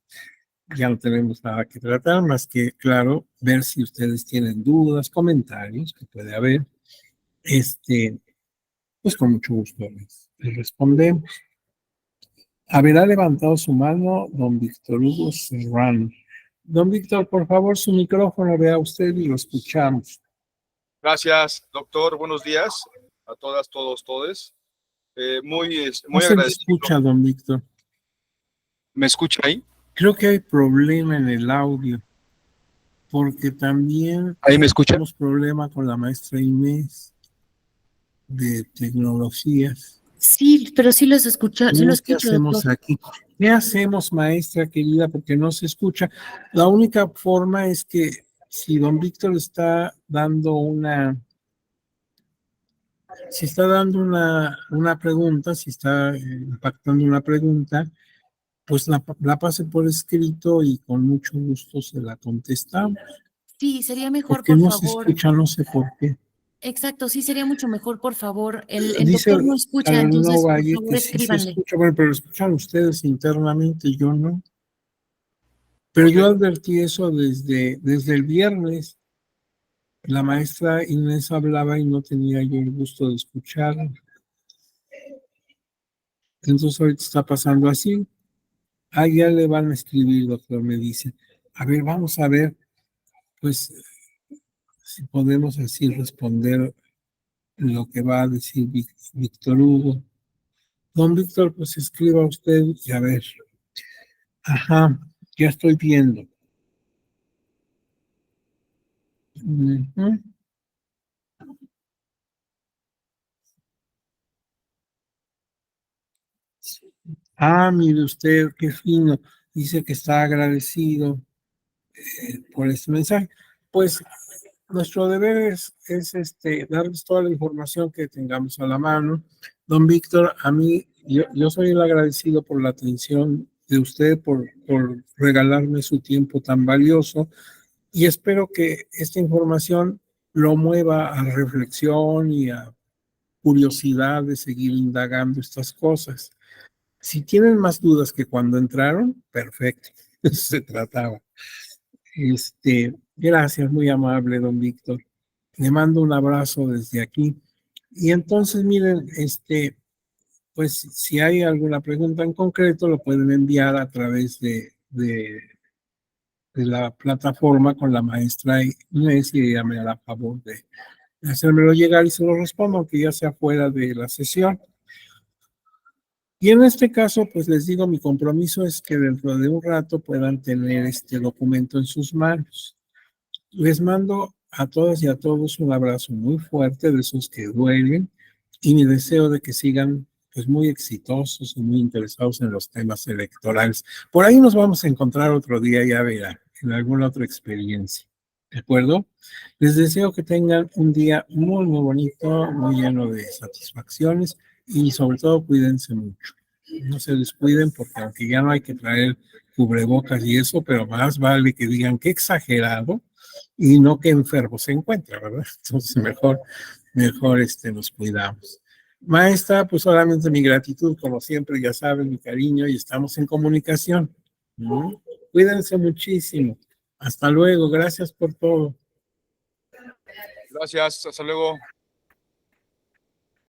ya no tenemos nada que tratar más que, claro, ver si ustedes tienen dudas, comentarios que puede haber. Pues con mucho gusto les respondemos. Haberá levantado su mano don Víctor Hugo Serrano. Don Víctor, por favor, su micrófono, vea usted y lo escuchamos. Gracias, doctor. Buenos días a todas, todos, todes. Muy No se agradecido. le escucha, don Víctor. ¿Me escucha ahí? Creo que hay problema en el audio, porque también ¿Ahí me escucha? tenemos problema con la maestra Inés de tecnologías. Sí, pero sí los escucho, sí lo ¿Qué escucho, hacemos doctor. aquí? ¿Qué hacemos, maestra querida? Porque no se escucha. La única forma es que si don Víctor está dando una pregunta, si está impactando una pregunta, pues la pase por escrito y con mucho gusto se la contestamos. Sí, sería mejor, Porque por no se favor. escucha, no sé por qué. Exacto, sí, sería mucho mejor, por favor. El Dice doctor no escucha, Carolina entonces, por Valle favor, que sí se escríbanle. escucha, bueno, pero escuchan ustedes internamente, yo no. Pero yo advertí eso desde el viernes. La maestra Inés hablaba y no tenía yo el gusto de escuchar. Entonces ahorita está pasando así. Ah, ya le van a escribir, doctor, me dice. A ver, vamos a ver, pues, si podemos así responder lo que va a decir Víctor Hugo. Don Víctor, pues escriba usted y a ver. Ajá. Ya estoy viendo. Ujú. Ah, mire usted, qué fino. Dice que está agradecido por este mensaje. Pues nuestro deber es darles toda la información que tengamos a la mano. Don Víctor, a mí, yo soy el agradecido por la atención de usted, por regalarme su tiempo tan valioso y espero que esta información lo mueva a reflexión y a curiosidad de seguir indagando estas cosas. Si tienen más dudas que cuando entraron, perfecto, eso se trataba. Gracias, muy amable, don Víctor. Le mando un abrazo desde aquí. Y entonces, miren, pues si hay alguna pregunta en concreto, lo pueden enviar a través de la plataforma con la maestra Inés y ella me hará favor de hacérmelo llegar y se lo respondo, aunque ya sea fuera de la sesión. Y en este caso, pues les digo, mi compromiso es que dentro de un rato puedan tener este documento en sus manos. Les mando a todas y a todos un abrazo muy fuerte de esos que duelen y mi deseo de que sigan pues muy exitosos y muy interesados en los temas electorales. Por ahí nos vamos a encontrar otro día, ya verán, en alguna otra experiencia. ¿De acuerdo? Les deseo que tengan un día muy, muy bonito, muy lleno de satisfacciones y sobre todo cuídense mucho. No se descuiden porque aunque ya no hay que traer cubrebocas y eso, pero más vale que digan qué exagerado y no que enfermo se encuentra, ¿verdad? Entonces mejor nos cuidamos. Maestra, pues solamente mi gratitud, como siempre, ya saben, mi cariño y estamos en comunicación. ¿Mm? Cuídense muchísimo. Hasta luego, gracias por todo. Gracias, hasta luego.